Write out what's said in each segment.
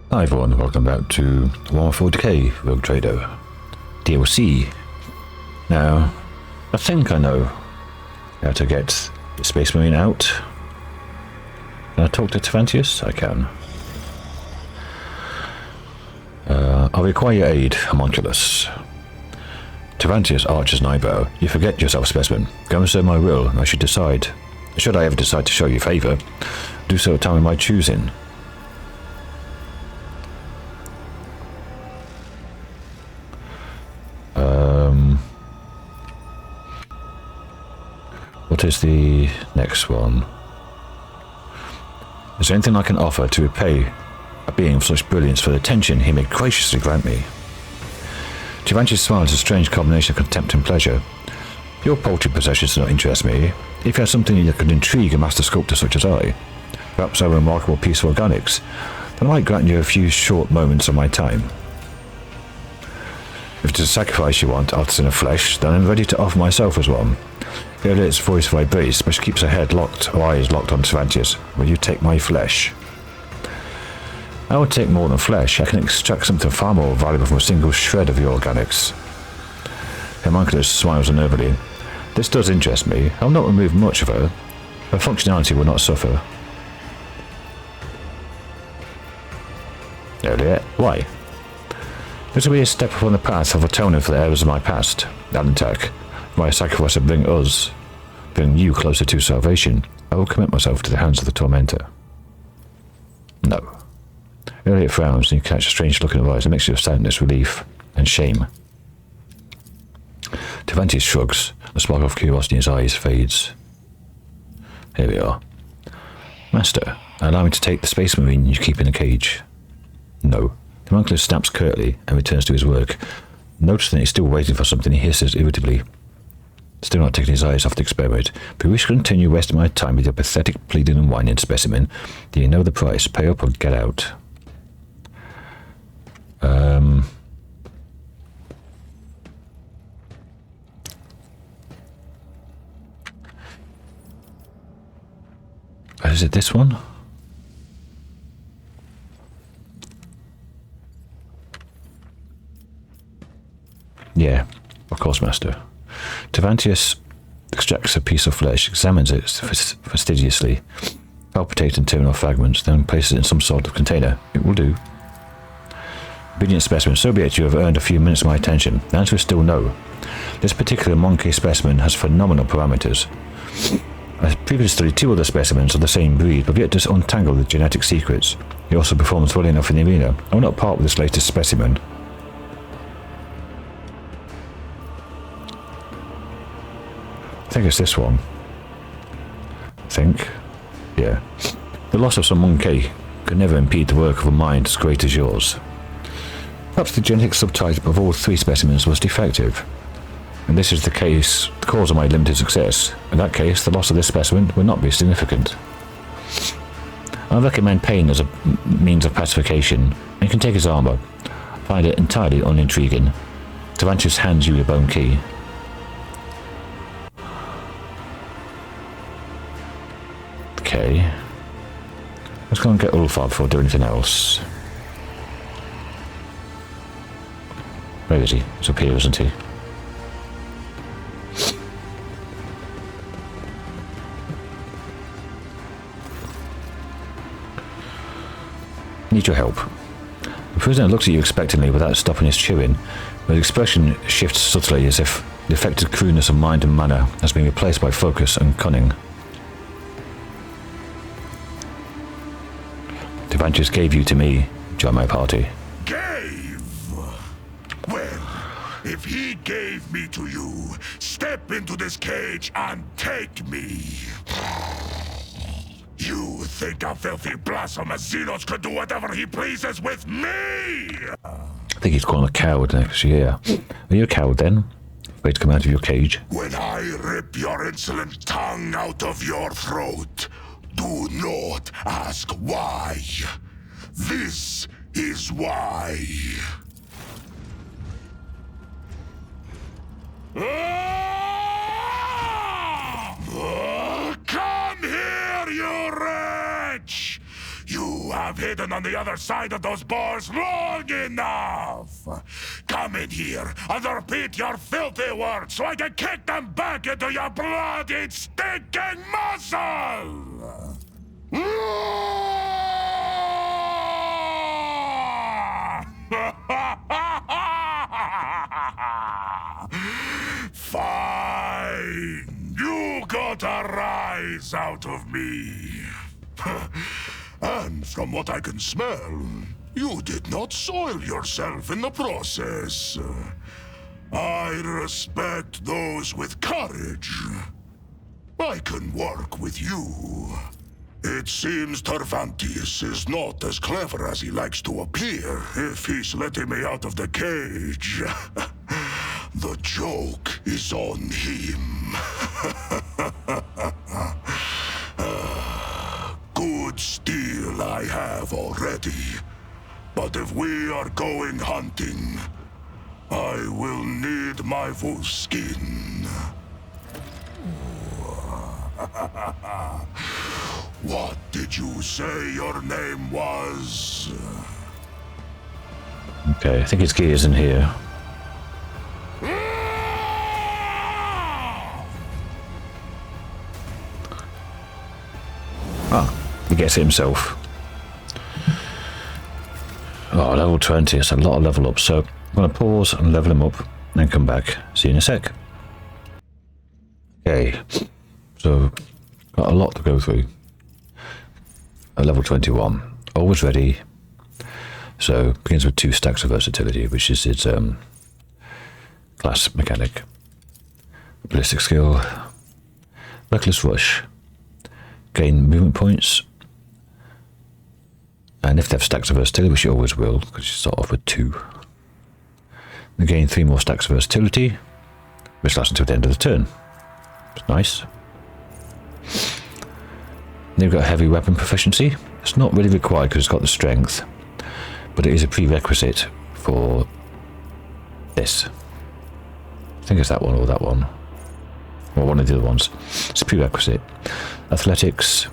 Hi everyone, welcome back to WH40k Rogue Trader DLC. Now, I think I know how to get the Space Marine out. Can I talk to Tervantias? I can. I require your aid, homunculus. Tervantias arches an eyebrow. You forget yourself, specimen. Go and serve my will, and I should decide. Should I ever decide to show you favour, do so at a time of my choosing. What is the next one? Is there anything I can offer to repay a being of such brilliance for the attention he may graciously grant me? Tervantias smiles a strange combination of contempt and pleasure. Your paltry possessions do not interest me. If you had something that could intrigue a master sculptor such as I, perhaps a remarkable piece of organics, then I might grant you a few short moments of my time. If it's a sacrifice you want, artisan of flesh, then I'm ready to offer myself as one. Violet's voice vibrates, but she keeps her head locked, her eyes locked on Tervantias. Will you take my flesh? I will take more than flesh. I can extract something far more valuable from a single shred of your organics. Homunculus smiles unnervingly. This does interest me. I will not remove much of her. Her functionality will not suffer. Earlier, why? This will be a step upon the path of atoning for the errors of my past. Alantak, my sacrifice will bring you closer to salvation. I will commit myself to the hands of the tormentor. No. Elliot frowns, and you catch a strange look in her eyes, a mixture of sadness, relief, and shame. Tervantias shrugs. The spark of curiosity in his eyes fades. Here we are. Master, allow me to take the Space Marine you keep in the cage. No. The homunculus snaps curtly and returns to his work. Noticing that he's still waiting for something, he hisses irritably. Still not taking his eyes off the experiment. If you wish to continue wasting my time with your pathetic pleading and whining, specimen, do you know the price? Pay up or get out. Is it this one? Yeah, of course, Master. Tervantias extracts a piece of flesh, examines it fastidiously, palpitates and tearing off fragments, then places it in some sort of container. It will do. Obedient specimen, so be it, you have earned a few minutes of my attention. The answer is still no. This particular monkey specimen has phenomenal parameters. I previously studied 2 other specimens of the same breed, but yet to untangle the genetic secrets. He also performs well enough in the arena. I will not part with this latest specimen. I think it's this one. I think. Yeah. The loss of some monkey could never impede the work of a mind as great as yours. Perhaps the genetic subtype of all 3 specimens was defective. And this is the cause of my limited success. In that case, the loss of this specimen would not be significant. I recommend pain as a means of pacification, and you can take his armor. I find it entirely unintriguing. Tervantias hands you your bone key. Okay. Let's go and get Ulfar before doing anything else. Where is he? He's up here, isn't he? Need your help. The prisoner looks at you expectantly without stopping his chewing, but his expression shifts subtly as if the affected crudeness of mind and manner has been replaced by focus and cunning. Tervantias gave you to me, join my party. Gave? Well, if he gave me to you, step into this cage and take me. You think a filthy blasphemous Xenos could do whatever he pleases with me? I think he's calling a coward next year. Are you a coward then? Afraid to come out of your cage? When I rip your insolent tongue out of your throat, do not ask why. This is why. Come here, you wretch! You have hidden on the other side of those bars long enough! Come in here and repeat your filthy words so I can kick them back into your bloody, stinking muscle! Fine! You got a rise out of me! And from what I can smell, you did not soil yourself in the process. I respect those with courage. I can work with you. It seems Tervantias is not as clever as he likes to appear if he's letting me out of the cage. The joke is on him. Good steel I have already. But if we are going hunting, I will need my wolf skin. What did you say your name was? Okay, I think his key is in here. Ah, he gets it himself. Oh, level 20, it's a lot of level up, so I'm going to pause and level him up, and then come back. See you in a sec. Okay, so got a lot to go through. At level 21, always ready. So begins with 2 stacks of versatility, which is its class mechanic. Ballistic skill, reckless rush, gain movement points, and if they have stacks of versatility, which you always will, because you start off with 2, they gain 3 more stacks of versatility, which lasts until the end of the turn. It's nice. They've got heavy weapon proficiency. It's not really required because it's got the strength, but it is a prerequisite for this. I think it's that one or that one, or one of the other ones. It's a prerequisite. Athletics,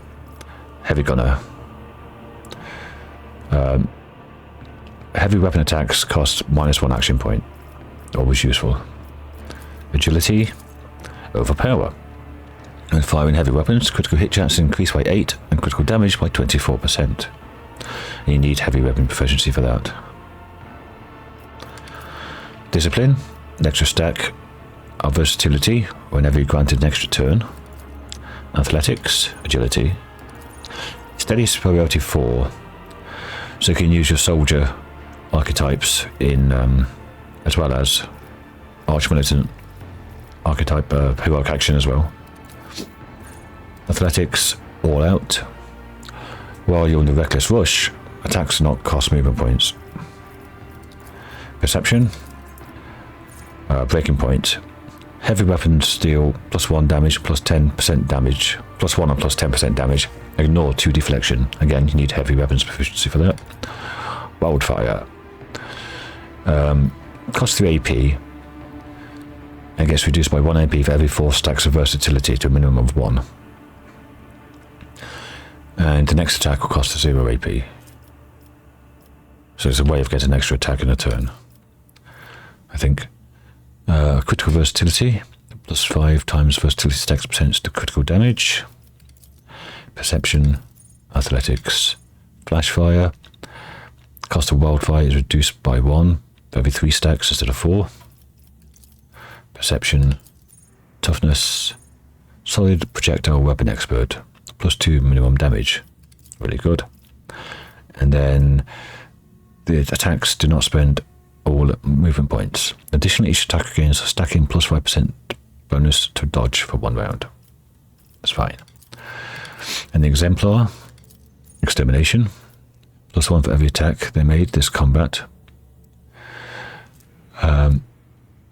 heavy gunner. Heavy weapon attacks cost -1 action point. Always useful. Agility, overpower. When firing heavy weapons, critical hit chance increased by 8 and critical damage by 24%. And you need heavy weapon proficiency for that. Discipline, an extra stack of versatility whenever you're granted an extra turn. Athletics, agility. Steady superiority 4, so you can use your soldier archetypes in, as well as arch-militant archetype heroic action as well. Athletics, all out. While you're in the reckless rush, attacks do not cost movement points. Perception, breaking point. Heavy weapons deal +1 damage, +10% damage, +1 and +10% damage. Ignore 2 deflection. Again, you need heavy weapons proficiency for that. Wildfire. Costs 3 AP. And gets reduced by 1 AP for every 4 stacks of versatility to a minimum of 1. And the next attack will cost 0 AP. So it's a way of getting an extra attack in a turn, I think. Critical versatility, +5 times versatility stacks percents to critical damage. Perception, athletics, flash fire. Cost of wildfire is reduced by 1 for every 3 stacks instead of 4. Perception, toughness, solid projectile weapon expert, +2 minimum damage. Really good. And then the attacks do not spend all movement points. Additionally, each attack gains a stacking +5% bonus to dodge for 1 round. That's fine. And the exemplar, extermination, +1 for every attack they made this combat.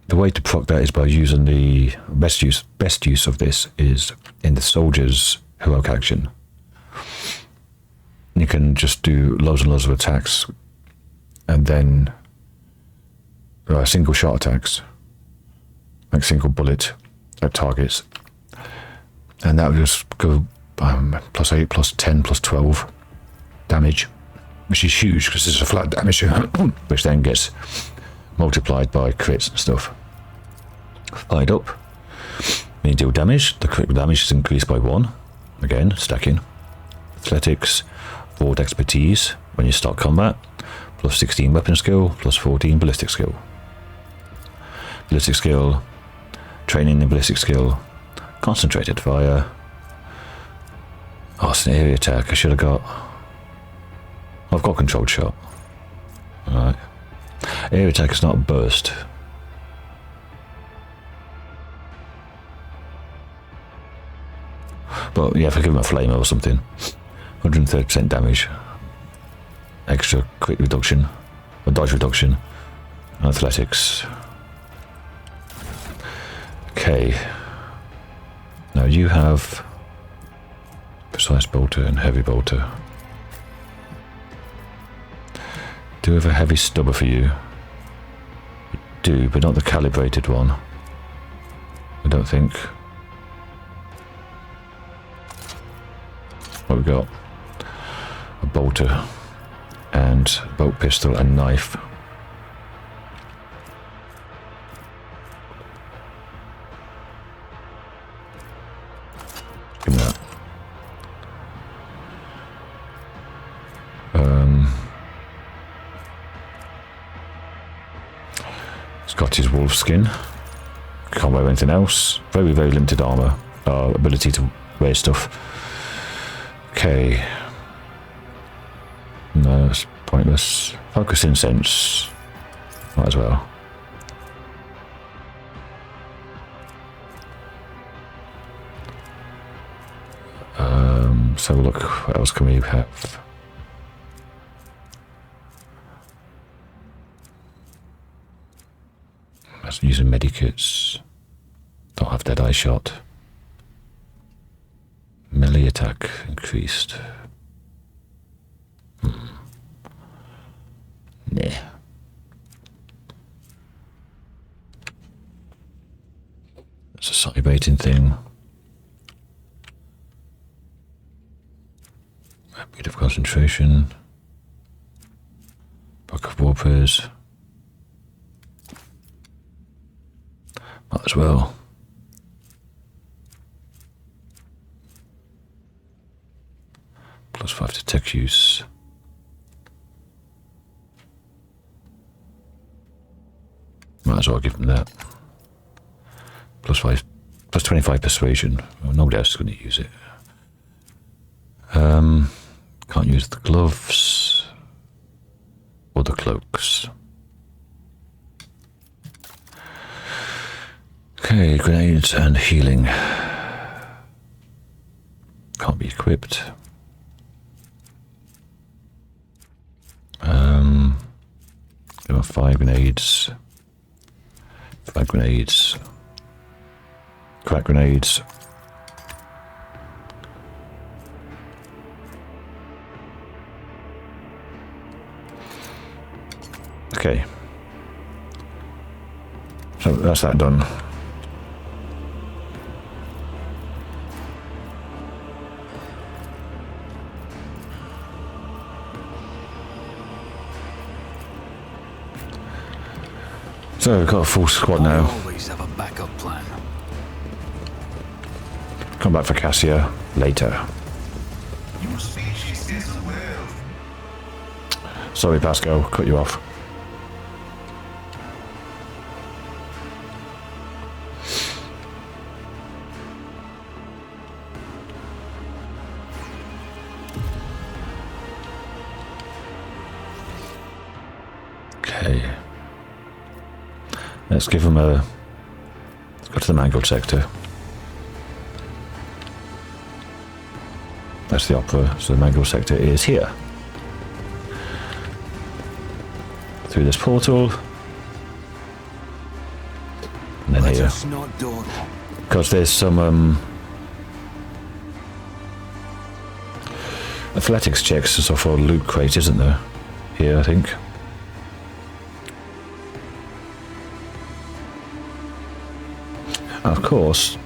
The way to proc that is by using the best use of this is in the soldier's heroic action. You can just do loads and loads of attacks, and then single shot attacks, like single bullet at targets, and that would just go +8, +10, +12 damage which is huge because it's a flat damage, which then gets multiplied by crits and stuff. Fired up. When you deal damage, the critical damage is increased by 1. Again, stacking. Athletics, Board expertise when you start combat, plus 16 weapon skill, plus 14 ballistic skill. Ballistic skill, training in ballistic skill, concentrated fire. Oh, it's an area attack. I should have got. I've got controlled shot. Alright. Area attack is not a burst. But yeah, if I give him a flame or something. 130% damage. Extra crit reduction. Or dodge reduction. Athletics. Okay. Now you have precise bolter and heavy bolter. Do have a heavy stubber for you. You do, but not the calibrated one. I don't think. What we got? A bolter and bolt pistol and knife. Give me that. He's got his wolf skin. Can't wear anything else. Very, very limited armor. Ability to wear stuff. Okay. No, it's pointless. Focus incense. Might as well. Let's have a look. What else can we have? That's using medikits. Don't have dead eye shot. Melee attack increased. Nah. That's a slightly baiting thing. A bit of concentration. Book of warpers. Might as well. +5 to tech use. Might as well give them that. +5, +25 persuasion. Well, nobody else is going to use it. Can't use the gloves or the cloaks. Okay, grenades and healing. Can't be equipped. There are 5 grenades. 5 grenades. Crack grenades. Okay. So that's that done. So we've got a full squad now. Always have a backup plan. Come back for Cassia later. Your species is aware. Sorry, Pascal, cut you off. Okay. Let's give them a... Let's go to the Mangled Sector. That's the opera, so the Mangled Sector is here. Through this portal. And then here. Because there's some athletics checks and stuff for loot crate, isn't there? Here, I think. Of course,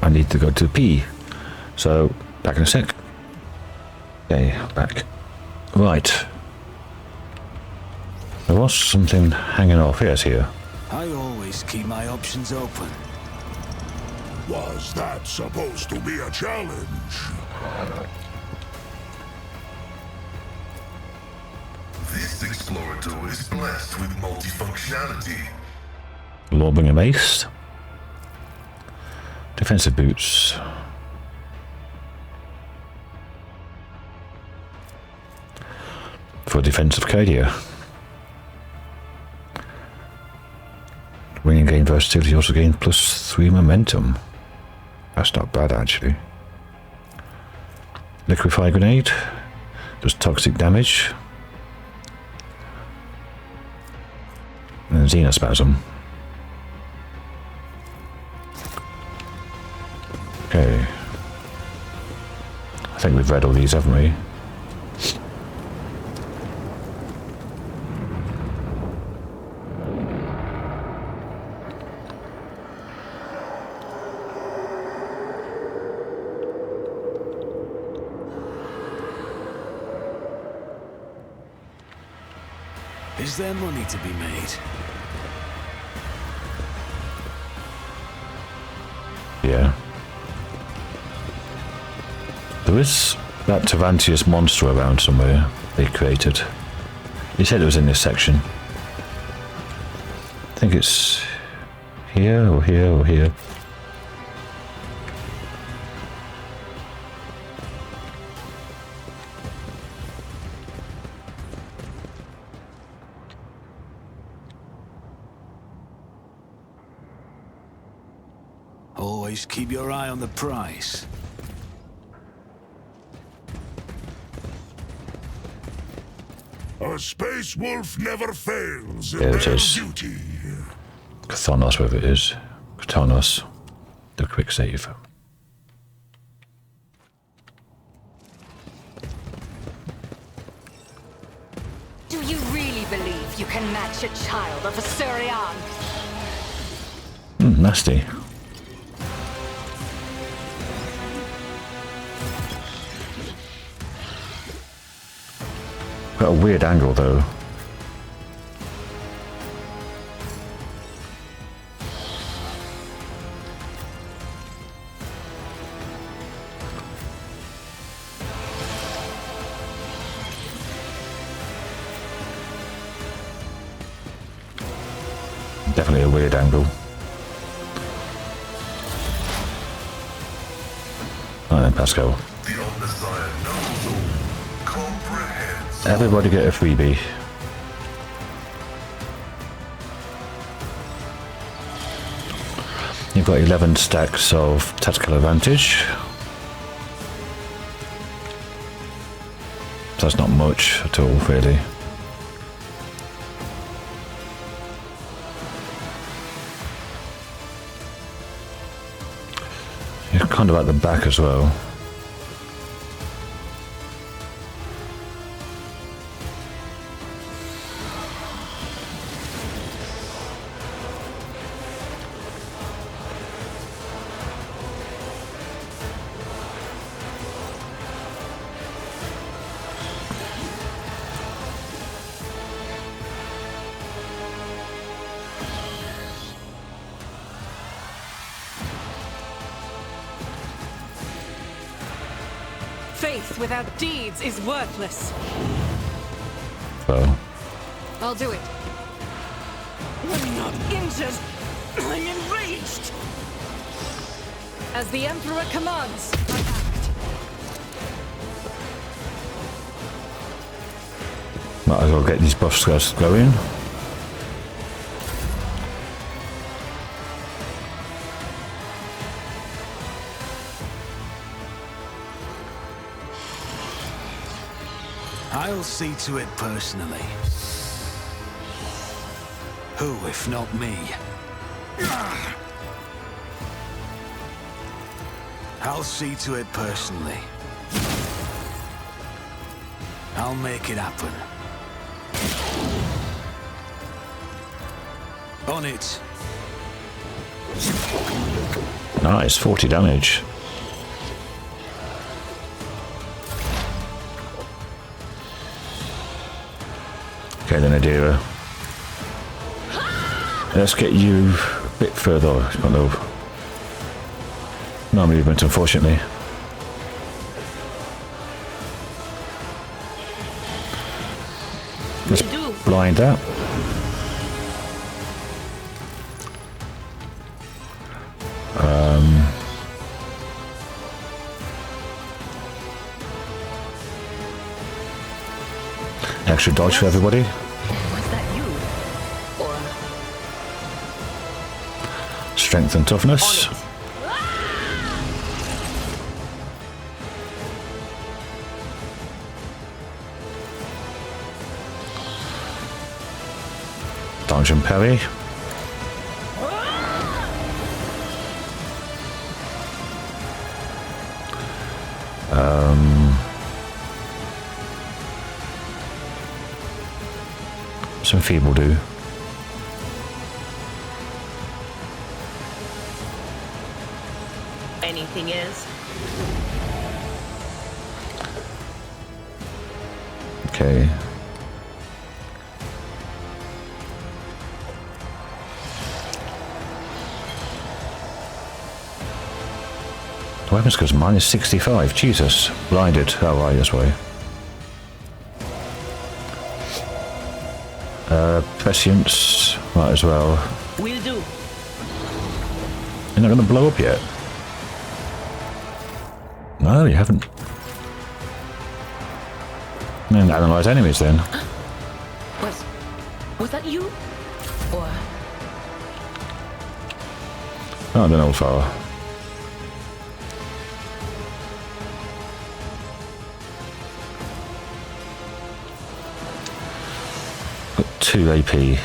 I need to go to P. So, back in a sec. Okay, back. Right. else? Something hanging off? Yes, here. I always keep my options open. Was that supposed to be a challenge? This explorator is blessed with multifunctionality. Lawbringer mace. Defensive boots. For defense of Cadia. When you gain versatility, you also gain +3 momentum. That's not bad, actually. Liquefy grenade. Does toxic damage. And Xenospasm. Okay. I think we've read all these, haven't we? Is there money to be made? Yeah. There is that Tervantias monster around somewhere they created. He said it was in this section. I think it's here or here or here. Always keep your eye on the prize. A space wolf never fails in There it their is. duty. Koronus, wherever it is. Koronus. The quick save. Do you really believe you can match a child of a Surian? Nasty. Got a weird angle though. Definitely a weird angle. Right then, Pascal. The Omnissiah knows all, comprehends. Everybody get a freebie. You've got 11 stacks of tactical advantage. That's not much at all, really. You're kind of at the back as well. Faith without deeds is worthless. So, I'll do it. I'm not injured. I'm enraged. As the Emperor commands, I act. might as well get these buffs going. I'll see to it personally. Who, if not me? I'll see to it personally. I'll make it happen. On it. Nice, 40 damage. Okay then, Adira. Let's get you a bit further. Got no movement, unfortunately. Let's blind that. Extra dodge for everybody. Was that you? Or Strength and toughness. Dodge and parry. Some feeble do. anything is? Okay. The weapons goes minus 65. Jesus. Blinded. Oh, right, this way. Prescience. Might as well. Will do. You're not going to blow up yet? No, you haven't. And analyze enemies then. Was that you? Or Oh, I don't know how far. Got 2 AP.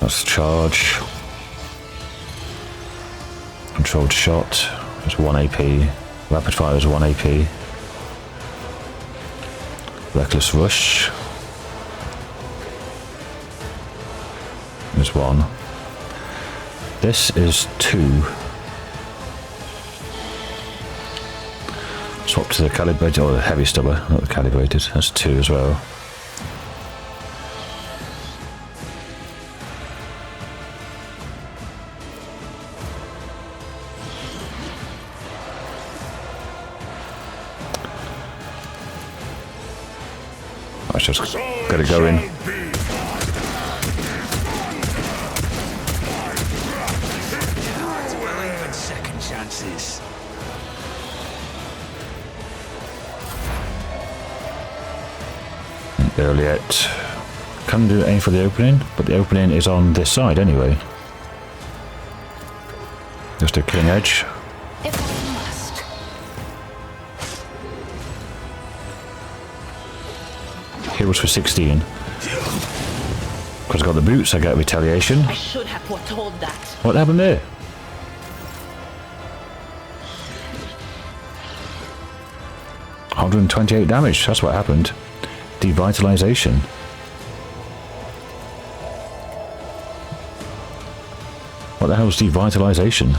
That's charge. Controlled shot. That's 1 AP. Rapid fire is 1 AP. Reckless rush. There's 1. This is 2. Swap to the calibrated, or the heavy stubber, not the calibrated. That's 2 as well. Let's just get it going. Even second chances. Earliet. Can't do aim for the opening, but the opening is on this side anyway. Just a killing edge. if I must. Heroes for 16. Because I got the boots, I get retaliation. I should have foretold that. What happened there? $128 damage, that's what happened. Devitalization. What the hell is devitalization?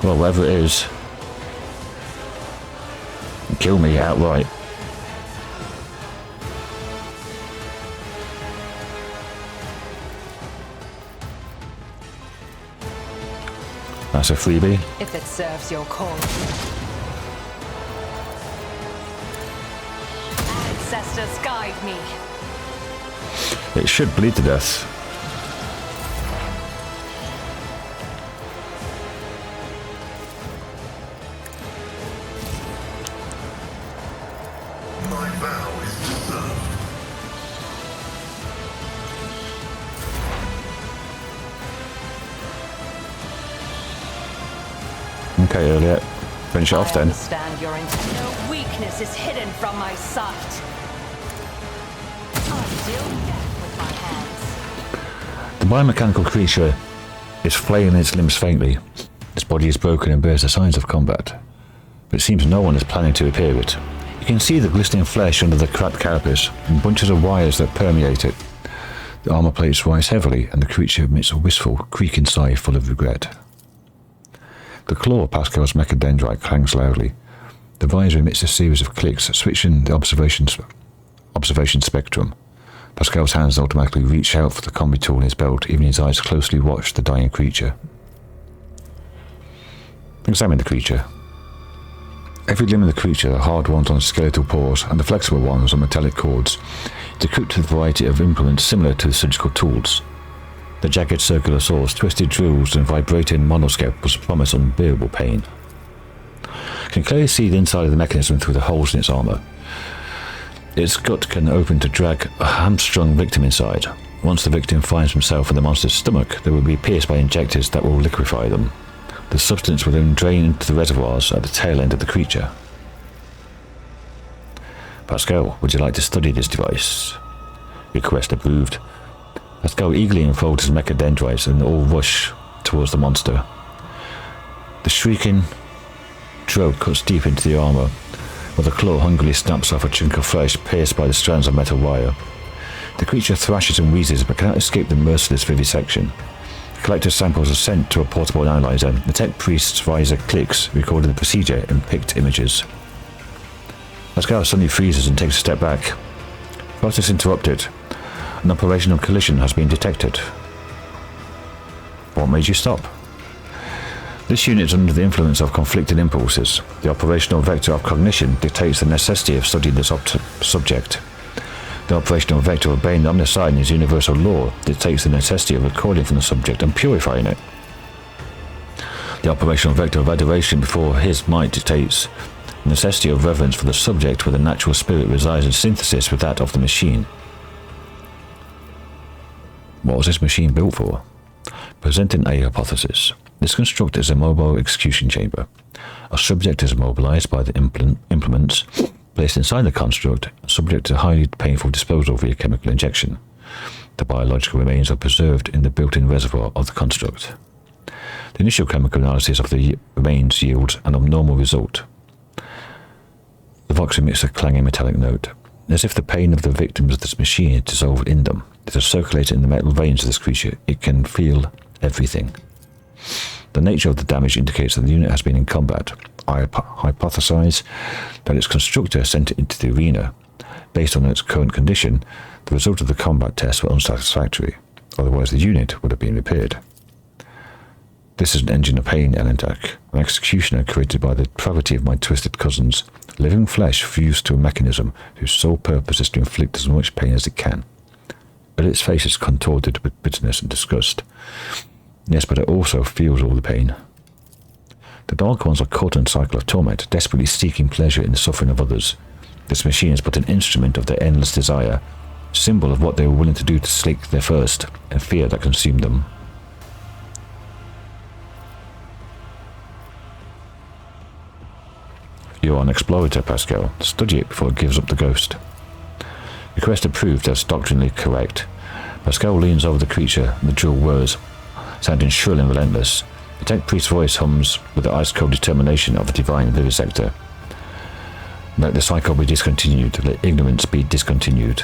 Well, whatever it is, kill me outright. That's a freebie. If it serves your cause. Ancestors guide me. It should bleed to death. My vow is to serve. Okay, Earliet. Finish it off then. Understand your intent. No weakness is hidden from my sight. I deal death with my hands. The biomechanical creature is flailing its limbs faintly. Its body is broken and bears the signs of combat. But it seems no one is planning to repair it. You can see the glistening flesh under the cracked carapace and bunches of wires that permeate it. The armor plates rise heavily and the creature emits a wistful, creaking sigh full of regret. The claw of Pascal's mechadendrite clangs loudly. The visor emits a series of clicks, switching the observation spectrum. Pascal's hands automatically reach out for the combi tool in his belt, even his eyes closely watch the dying creature. Examine the creature. Every limb of the creature, the hard ones on skeletal paws and the flexible ones on metallic cords, is equipped with a variety of implements similar to the surgical tools. The jagged circular saws, twisted drills and vibrating monoscalpels promise unbearable pain. You can clearly see the inside of the mechanism through the holes in its armour. Its gut can open to drag a hamstrung victim inside. Once the victim finds himself in the monster's stomach, they will be pierced by injectors that will liquefy them. The substance will then drain into the reservoirs at the tail end of the creature. Pascal, would you like to study this device? Request approved. Pascal eagerly unfolds his mechadendrites and all rush towards the monster. The shrieking stroke cuts deep into the armour, while the claw hungrily snaps off a chunk of flesh pierced by the strands of metal wire. The creature thrashes and wheezes but cannot escape the merciless vivisection. Collector samples are sent to a portable analyzer. The tech priest's visor clicks, recording the procedure in picked images. Pascal suddenly freezes and takes a step back. Process interrupted. An operational collision has been detected. What made you stop? This unit is under the influence of conflicting impulses. The operational vector of cognition dictates the necessity of studying this subject. The operational vector of obeying the omnicide in his universal law dictates the necessity of recording from the subject and purifying it. The operational vector of adoration before his might dictates the necessity of reverence for the subject where the natural spirit resides in synthesis with that of the machine. What was this machine built for? Presenting a hypothesis. This construct is a mobile execution chamber. A subject is immobilized by the implements placed inside the construct, subject to highly painful disposal via chemical injection. The biological remains are preserved in the built-in reservoir of the construct. The initial chemical analysis of the remains yields an abnormal result. The vox emits a clanging metallic note, as if the pain of the victims of this machine is dissolved in them. It is circulated in the metal veins of this creature. It can feel everything. The nature of the damage indicates that the unit has been in combat. I hypothesize that its constructor sent it into the arena. Based on its current condition, the result of the combat tests were unsatisfactory. Otherwise, the unit would have been repaired. This is an engine of pain, Elendak, an executioner created by the depravity of my twisted cousins. Living flesh fused to a mechanism whose sole purpose is to inflict as much pain as it can. But its face is contorted with bitterness and disgust. Yes, but it also feels all the pain. The Dark Ones are caught in a cycle of torment, desperately seeking pleasure in the suffering of others. This machine is but an instrument of their endless desire, symbol of what they were willing to do to slake their thirst and fear that consumed them. You are an explorator, Pascal. Study it before it gives up the ghost. Request approved as doctrinally correct. Pascal leans over the creature and the drill whirs, sounding shrill and relentless. The tech priest's voice hums with the ice-cold determination of the divine vivisector. Let the cycle be discontinued, let ignorance be discontinued.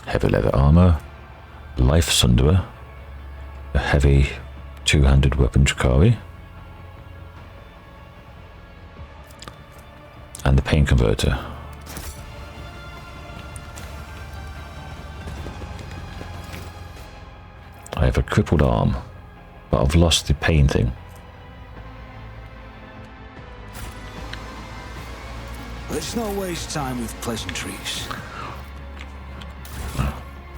Heavy leather armor, life sunderer, a heavy two-handed weapon Drakari, and the pain converter. I have a crippled arm, but I've lost the pain thing. Let's not waste time with pleasantries.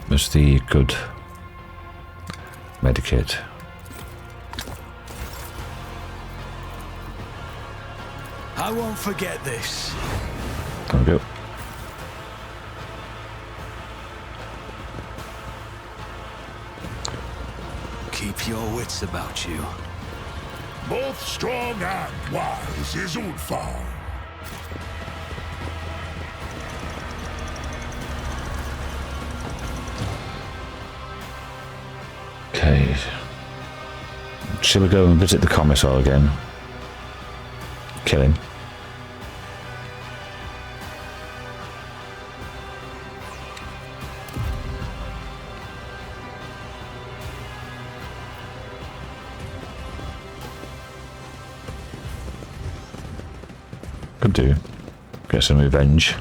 Where's the good medikit? I won't forget this. There we go. Keep your wits about you. Both strong and wise is Ulfar. Okay. Shall we go and visit the Commissar again? Kill him. Could do. Get some revenge.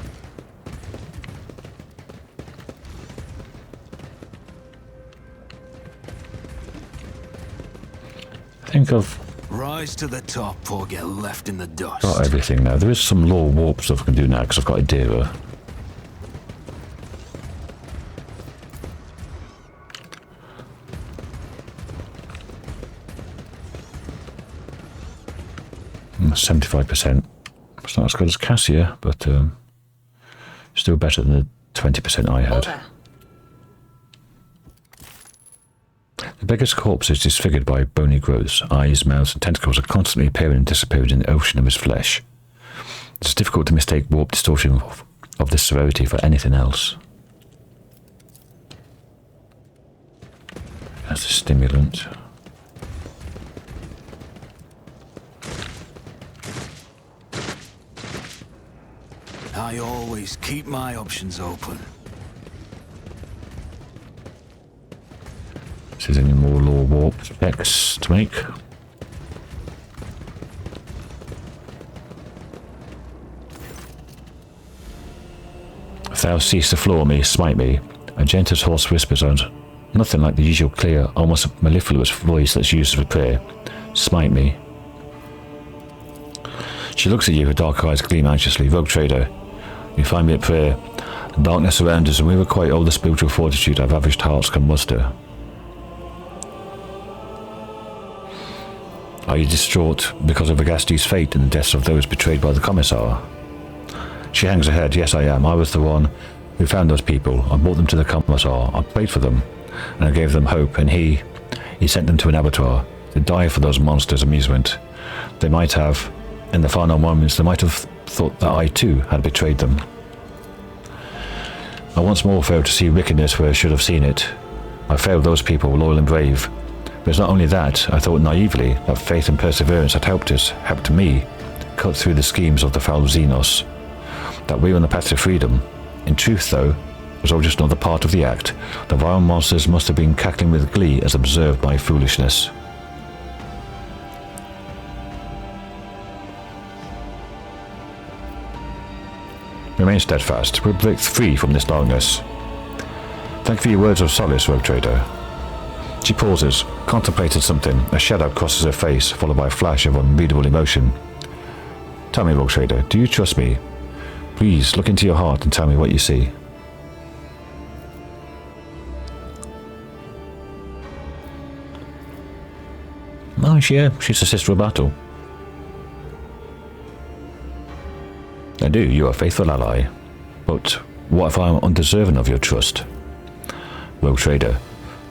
I think I've Rise to the top or get left in the dust. got everything now. There is some lore warp stuff I can do now because I've got Idira. Mm, 75%. It's not as good as Cassia, but still better than the 20% I had. Order. The beggar's corpse is disfigured by bony growths. Eyes, mouths, and tentacles are constantly appearing and disappearing in the ocean of his flesh. It's difficult to mistake warp distortion of this severity for anything else. That's a stimulant. I always keep my options open. Is there any more lore warp checks to make? If thou cease to floor me, smite me. Argenta's hoarse whispers are nothing like the usual clear, almost mellifluous voice that's used for prayer. Smite me. She looks at you, her dark eyes gleam anxiously. Rogue trader, you find me at prayer. The darkness surrounds us, and we require all the spiritual fortitude our ravished hearts can muster. Are you distraught because of Agasti's fate and the deaths of those betrayed by the Commissar? She hangs her head. Yes, I am. I was the one who found those people. I brought them to the Commissar. I prayed for them, and I gave them hope, and he sent them to an abattoir to die for those monsters' amusement. They might have, in the final moments, they might have thought that I too had betrayed them. I once more failed to see wickedness where I should have seen it. I failed those people, loyal and brave. But it's not only that, I thought naively that faith and perseverance had helped me, cut through the schemes of the foul Xenos. That we were on the path to freedom. In truth, though, it was all just another part of the act. The vile monsters must have been cackling with glee as observed my foolishness. Remain steadfast. We'll break free from this darkness. Thank you for your words of solace, Rogue Trader. She pauses, contemplated something. A shadow crosses her face, followed by a flash of unreadable emotion. Tell me, Rogue Trader, do you trust me? Please, look into your heart and tell me what you see. Oh, she's a sister of battle. I do, you are a faithful ally. But what if I am undeserving of your trust? Rogue Trader,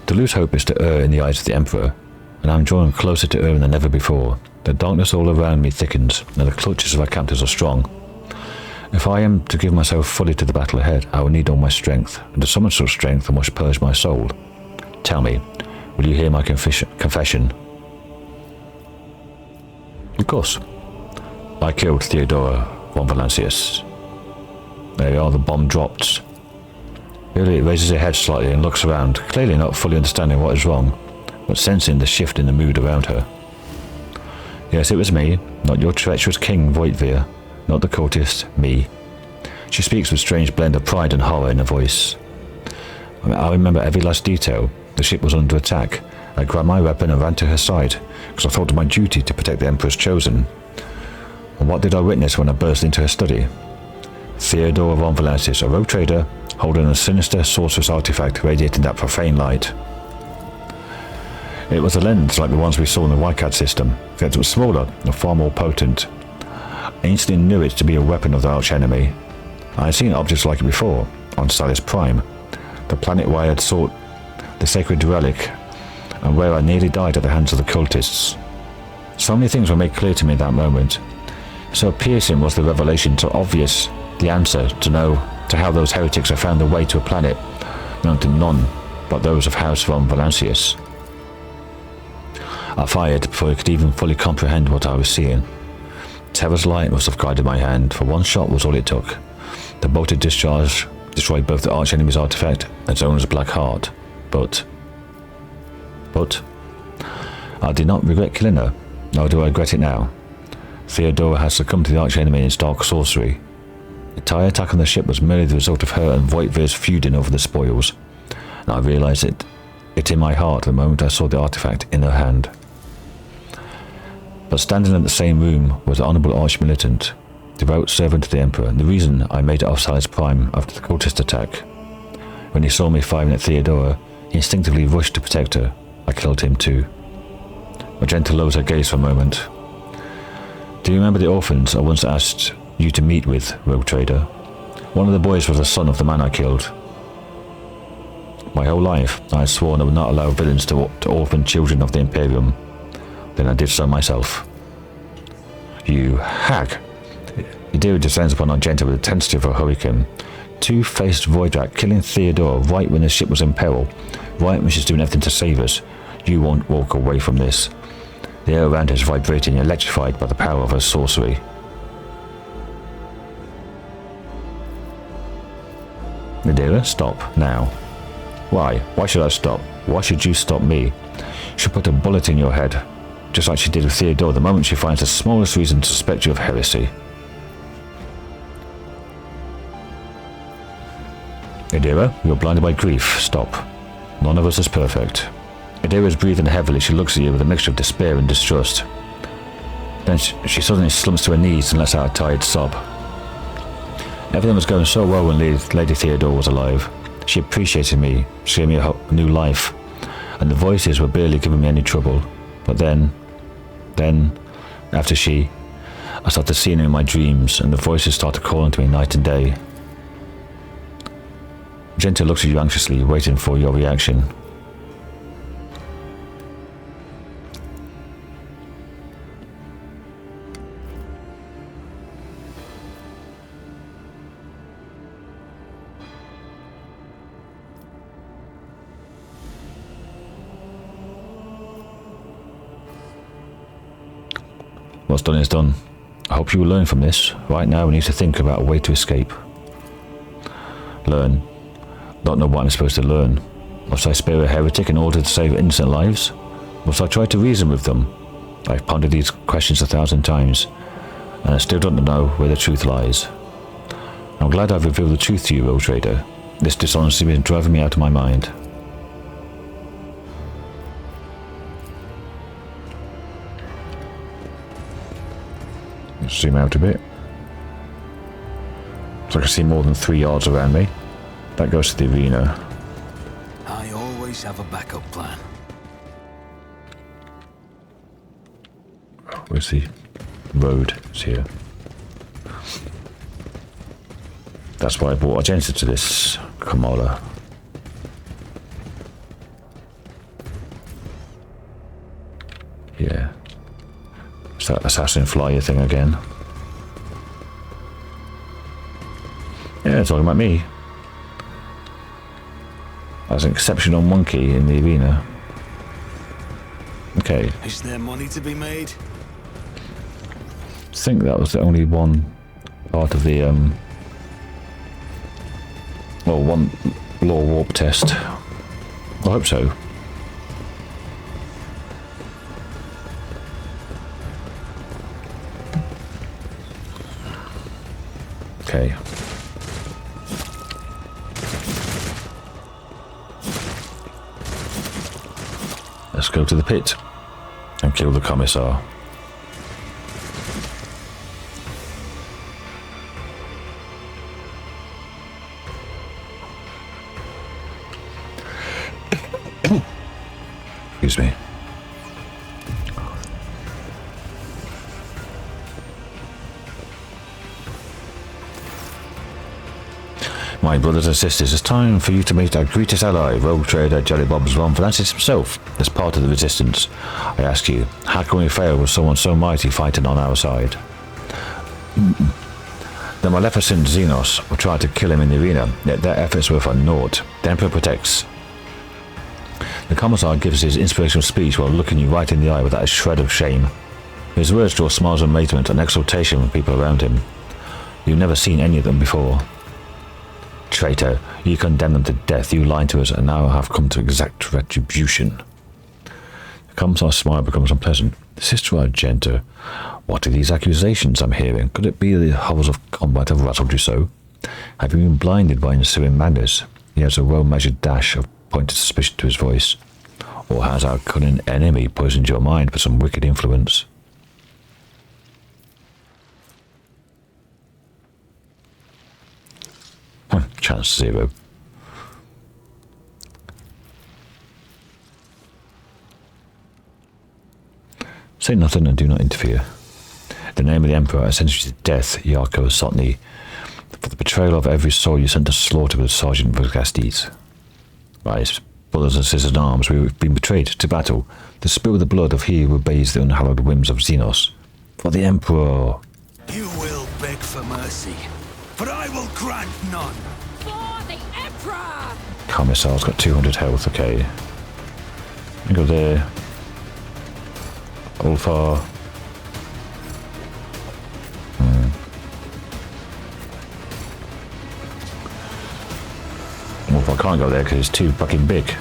to lose hope is to err in the eyes of the Emperor, and I am drawing closer to erring than ever before. The darkness all around me thickens, and the clutches of our captors are strong. If I am to give myself fully to the battle ahead, I will need all my strength, and to summon such strength I must purge my soul. Tell me, will you hear my confession? Of course. I killed Theodora von Valancius. There you are, the bomb dropped. Really, it raises her head slightly and looks around, clearly not fully understanding what is wrong, but sensing the shift in the mood around her. Yes, it was me, not your treacherous king, Voidvir, not the cultist, me. She speaks with a strange blend of pride and horror in her voice. I remember every last detail. The ship was under attack. I grabbed my weapon and ran to her side, because I thought it my duty to protect the Emperor's chosen. And what did I witness when I burst into her study? Theodora von Valancius, a rogue trader, holding a sinister sorcerous artifact radiating that profane light. It was a lens like the ones we saw in the YCAD system, except it was smaller and far more potent. I instantly knew it to be a weapon of the archenemy. I had seen objects like it before, on Salis Prime, the planet where I had sought the sacred relic, and where I nearly died at the hands of the cultists. So many things were made clear to me in that moment. So piercing was the revelation, so obvious the answer to how those heretics had found their way to a planet known to none but those of House von Valancius. I fired before I could even fully comprehend what I was seeing. Terror's light must have guided my hand, for one shot was all it took. The bolted discharge destroyed both the archenemy's artifact and its owner's black heart. But I did not regret killing her, nor do I regret it now. Theodora had succumbed to the archenemy in its dark sorcery. The entire attack on the ship was merely the result of her and Voigtvir's feuding over the spoils, and I realized it in my heart the moment I saw the artifact in her hand. But standing in the same room was the Honourable Archmilitant, devout servant to the Emperor, and the reason I made it off Silas Prime after the cultist attack. When he saw me firing at Theodora, he instinctively rushed to protect her. I killed him too. Magenta lowers her gaze for a moment. Do you remember the orphans I once asked you to meet with, Rogue Trader? One of the boys was the son of the man I killed. My whole life, I had sworn I would not allow villains to orphan children of the Imperium. Then I did so myself. You hag! Yadira descends upon Argenta with the intensity of a hurricane. Two-faced Voidrat killing Theodora right when the ship was in peril, right when she's doing everything to save us. You won't walk away from this. The air around her is vibrating, electrified by the power of her sorcery. Yadira, stop, now. Why? Why should I stop? Why should you stop me? She'll put a bullet in your head, just like she did with Theodora the moment she finds the smallest reason to suspect you of heresy. Yadira, you're blinded by grief. Stop. None of us is perfect. Yadira is breathing heavily. She looks at you with a mixture of despair and distrust. Then she suddenly slumps to her knees and lets out a tired sob. Everything was going so well when Lady Theodora was alive. She appreciated me. She gave me a new life. And the voices were barely giving me any trouble. But then, after I started seeing her in my dreams, and the voices started calling to me night and day. Magenta looks at you anxiously, waiting for your reaction. What's done is done. I hope you will learn from this. Right now we need to think about a way to escape. Learn. Don't know what I'm supposed to learn. Must I spare a heretic in order to save innocent lives? Must I try to reason with them? I've pondered these questions 1,000 times, and I still don't know where the truth lies. I'm glad I've revealed the truth to you, Rogue Trader. This dishonesty has been driving me out of my mind. Let's zoom out a bit. So I can see more than 3 yards around me. That goes to the arena. I always have a backup plan. Where's the road? It's here. That's why I brought Argenta to this Kamala. Yeah. It's that assassin flyer thing again. Yeah, talking about me. As an exceptional monkey in the arena. Okay. Is there money to be made? I think that was the only one part of the well, one law warp test. I hope so. Okay. Let's go to the pit and kill the Commissar. Excuse me. My brothers and sisters, it's time for you to meet our greatest ally, Rogue Trader Jellybob's Von Francis himself, as part of the resistance. I ask you, how can we fail with someone so mighty fighting on our side? The Maleficent Xenos will try to kill him in the arena, yet their efforts were for naught. The Emperor protects. The Commissar gives his inspirational speech while looking you right in the eye without a shred of shame. His words draw smiles of amazement and exultation from people around him. You've never seen any of them before. Traitor, you condemned them to death, you lied to us, and now have come to exact retribution. The Commissar's smile becomes unpleasant. Sister Argenta, What are these accusations I'm hearing? Could it be the hovels of combat have rattled you so? Have you been blinded by ensuing madness? He has a well-measured dash of pointed suspicion to his voice. Or has our cunning enemy poisoned your mind for some wicked influence? Chance 0. Say nothing and do not interfere. In the name of the Emperor, I sentence you to death, Yarko Sotny, for the betrayal of every soul you sent to slaughter with Sergeant Vergastes. Rise, brothers and sisters in arms, we have been betrayed to battle, to spill the blood of he who obeys the unhallowed whims of Xenos. For the Emperor. You will beg for mercy, but I will grant none. For the Emperor! Commissar's got 200 health, okay. I go there. Ulfar. Ulfar can't go there because it's too fucking big.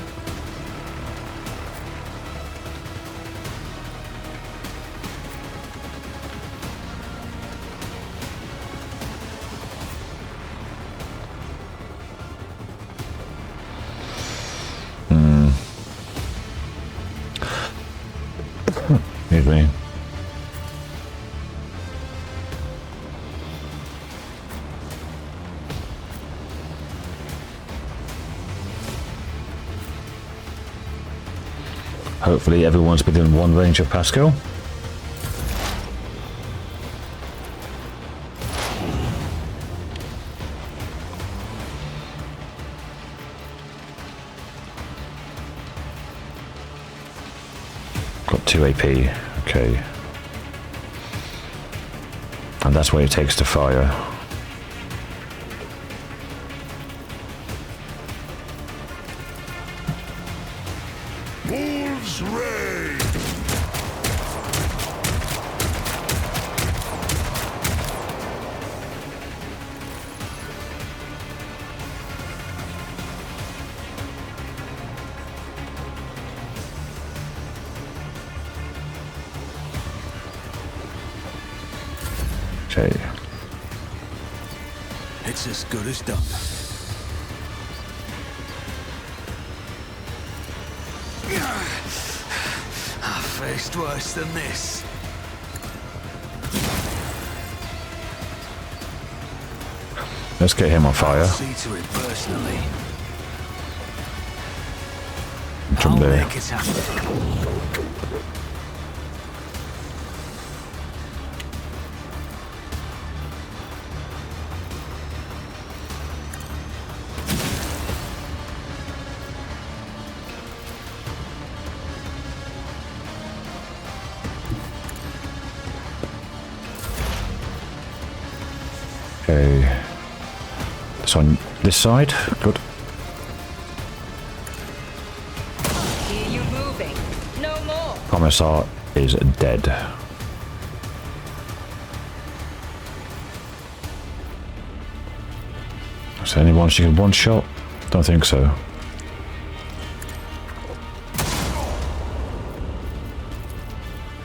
Excuse me. Hopefully everyone's within one range of Pascal. Got 2 AP, okay. And that's what it takes to fire. Wolves raid! Okay. It's as good as done. I faced worse than this. Let's get him on fire. See to it personally. Jump I'll there. make it happen. Okay. It's on this side. Good. Hear you moving. No more. Commissar is dead. Is there anyone she can one shot? Don't think so.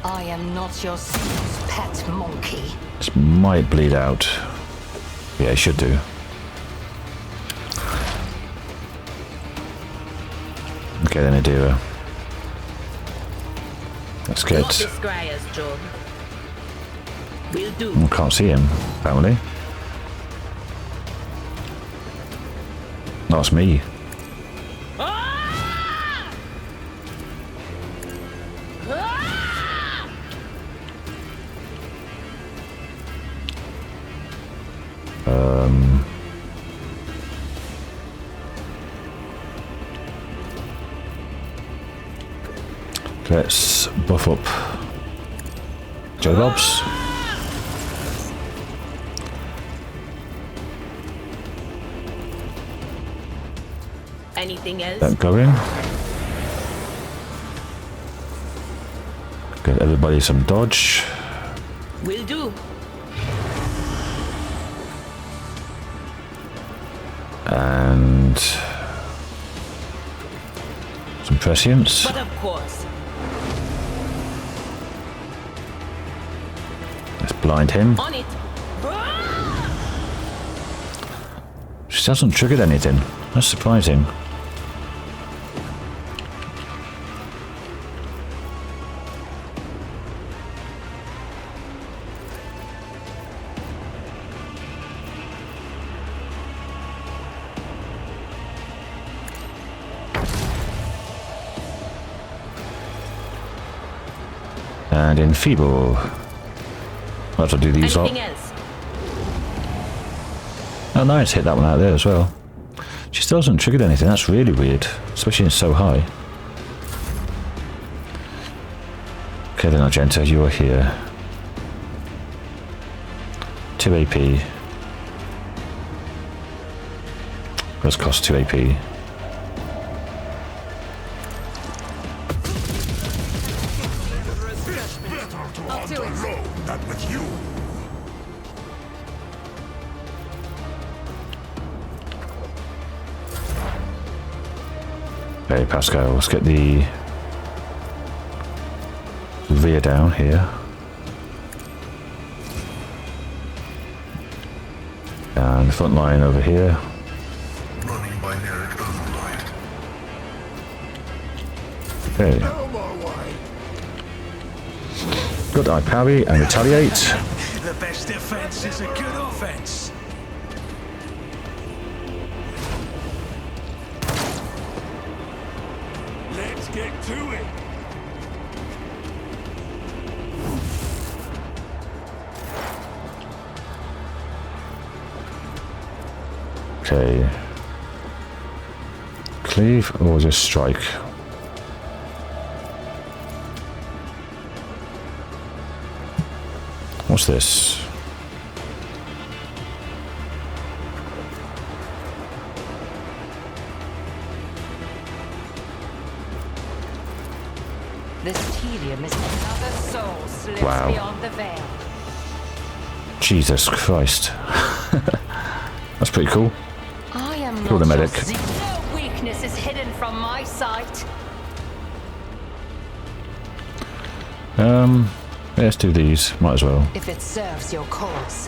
I am not your son's pet monkey. This might bleed out. Yeah, it should do. Okay, then I do. Let's get. John. Will do. I can't see him, apparently. That's me. Let's buff up Joe Bobs. Anything else? That going. Give everybody some dodge. Will do. And some prescience. But of course. Blind him. On it. She hasn't triggered anything. That's surprising. And enfeeble. I'll have to do these up. Anything else? Oh nice, hit that one out there as well. She still hasn't triggered anything, that's really weird. Especially when it's so high. Okay then Argenta, you are here. 2 AP. Does cost 2 AP. Than with you. Okay, Pascal, let's get the rear down here. And the front line over here. Running binary override. Okay. Good, I parry and retaliate. The best defense is a good offense. Let's get to it. Okay. Cleave or just strike? What's this? This tedium is another soul slips Wow. beyond the veil. Jesus Christ. That's pretty cool. I am Kill the not medic. your no weakness is hidden from my sight. Let's do these. Might as well. If it serves your cause.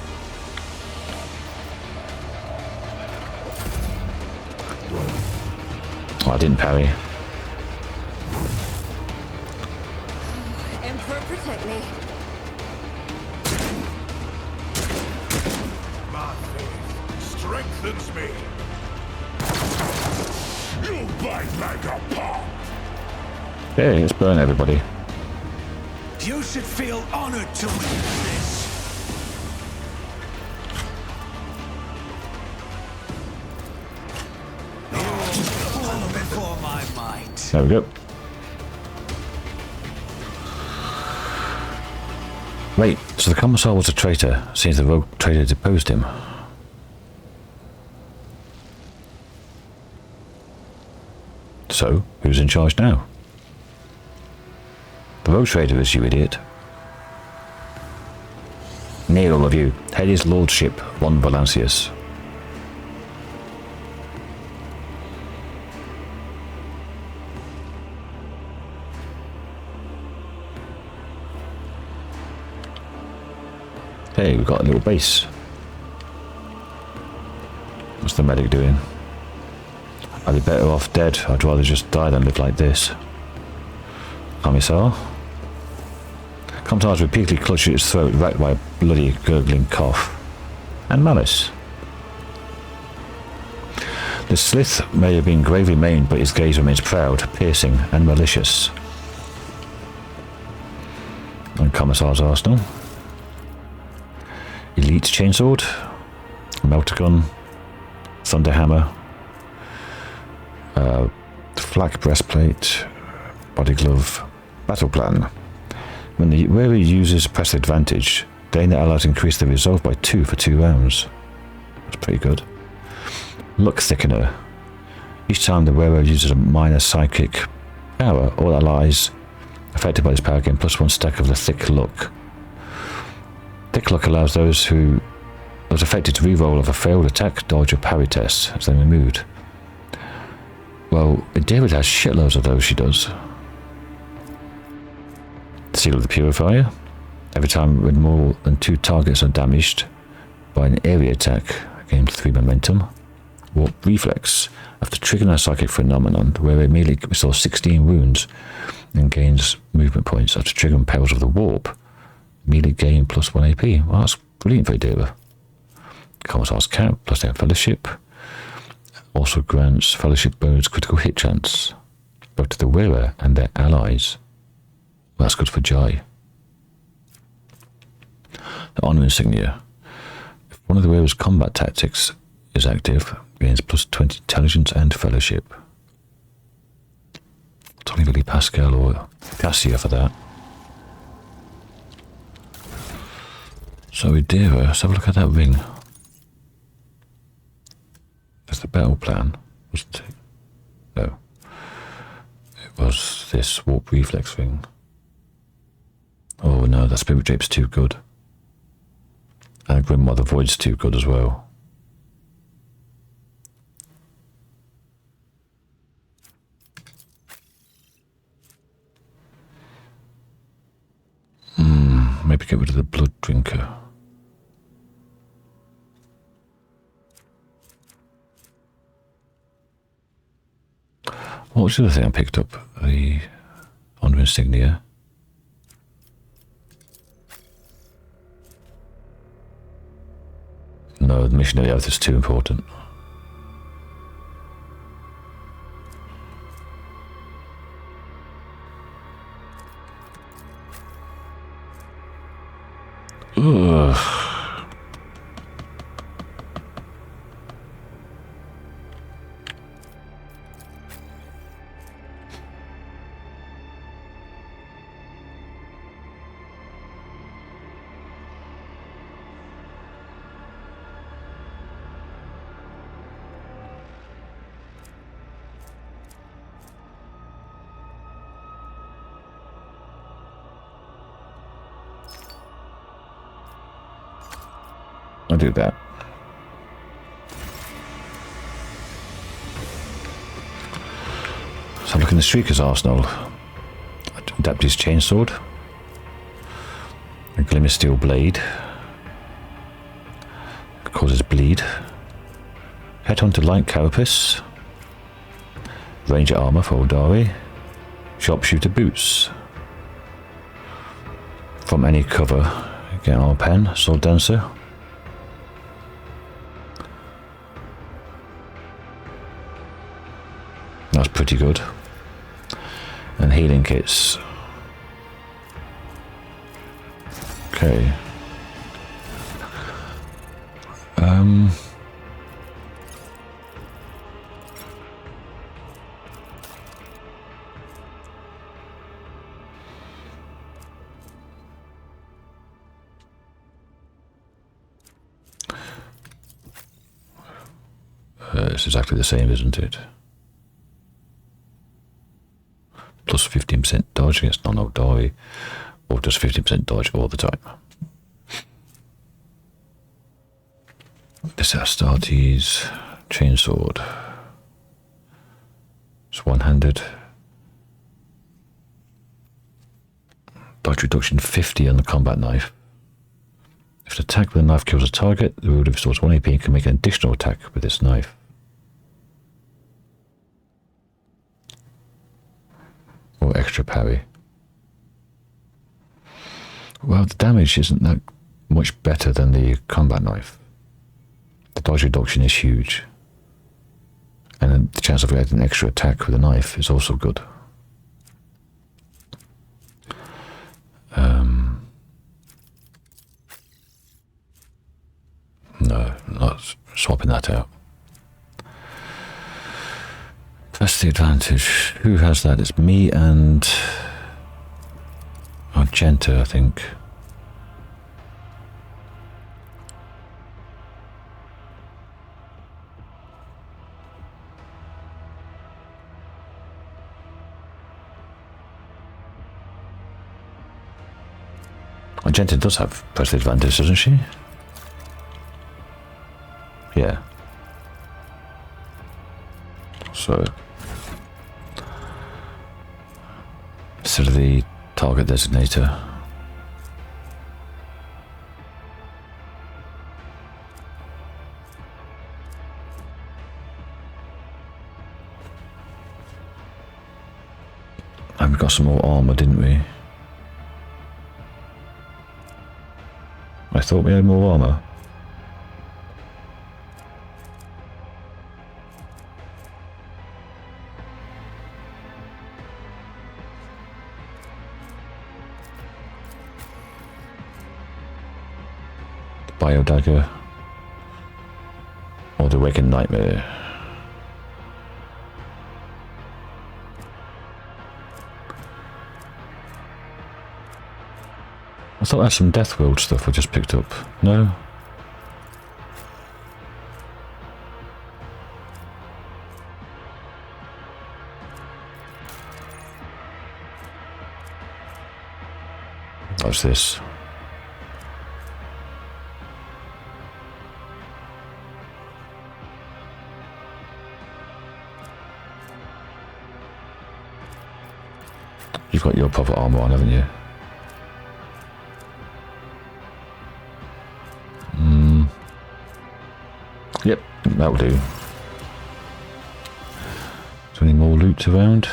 Oh, I didn't parry. Emperor, protect me. My faith strengthens me. You bite like a paw. Okay, let's burn everybody. You should feel honored to witness this. Fall before my might. There we go. Wait, so the Commissar was a traitor, since the rogue trader deposed him. So, who's in charge now? The rogue trader is, you idiot. Kneel, all of you. Head his lordship, one Valancius. Hey, we've got a little base. What's the medic doing? I'd be better off dead. I'd rather just die than live like this. Commissar? Commissar's repeatedly clutched at his throat, racked by a bloody, gurgling cough. And malice. The slith may have been gravely maimed, but his gaze remains proud, piercing, and malicious. And Commissar's arsenal. Elite chainsword, melter gun, thunderhammer, flak breastplate, body glove, battle plan. When the wearer uses press advantage, Dana allies increase the resolve by 2 for 2 rounds. That's pretty good. Luck thickener. Each time the wearer uses a minor psychic power, all allies affected by this power gain +1 stack of the thick luck. Thick luck allows those affected to reroll of a failed attack, dodge, or parry test as they're removed. Well, David has shitloads of those, she does. Seal of the Purifier. Every time when more than 2 targets are damaged by an area attack, gains 3 momentum. Warp reflex. After triggering a psychic phenomenon, where it immediately restores 16 wounds and gains movement points after triggering perils of the warp, immediately gain +1 AP. Well, that's brilliant for a dealer. Commissar's cap, +10 fellowship. Also grants fellowship bonus critical hit chance, both to the wearer and their allies. Well, that's good for Jai. The honor insignia. If one of the wearer's combat tactics is active, gains +20 intelligence and fellowship. It's only really Pascal or Cassia for that. So Idira, let's have a look at that ring. That's the battle plan, wasn't it? No. It was this warp reflex ring. Oh no, that Spirit Drape's too good. And Grandmother Void's too good as well. Maybe get rid of the Blood Drinker. What was the other thing I picked up? The honor insignia. No, the mission of the oath is too important. Ugh. I'll do that. So look in the Streaker's arsenal. Adapt his chainsword. A glimmer steel blade. Causes bleed. Headhunter light carapace. Ranger armor for Oldari. Sharpshooter boots. From any cover, get armor pen, sword dancer. That's pretty good. And healing kits. Okay. It's exactly the same, isn't it? Plus 15% dodge against non-Oldari, or just 15% dodge all the time. This is Astartes chainsword. It's one-handed. Dodge reduction 50 on the combat knife. If an attack with a knife kills a target, the wielder restores 1 AP and can make an additional attack with this knife. Or extra parry. Well, the damage isn't that much better than the combat knife. The dodge reduction is huge. And then the chance of getting an extra attack with a knife is also good. No, not swapping that out. That's the advantage. Who has that? It's me and Argenta, I think. Argenta does have press the advantage, doesn't she? Yeah. So instead of the target designator, And we got some more armor, didn't we? I thought we had more armor. The bio dagger. Or the Awakened Nightmare. I thought I had some Death World stuff I just picked up. No? What's this? You've got your proper armor on, haven't you? Yep, that'll do. Is there any more loot around?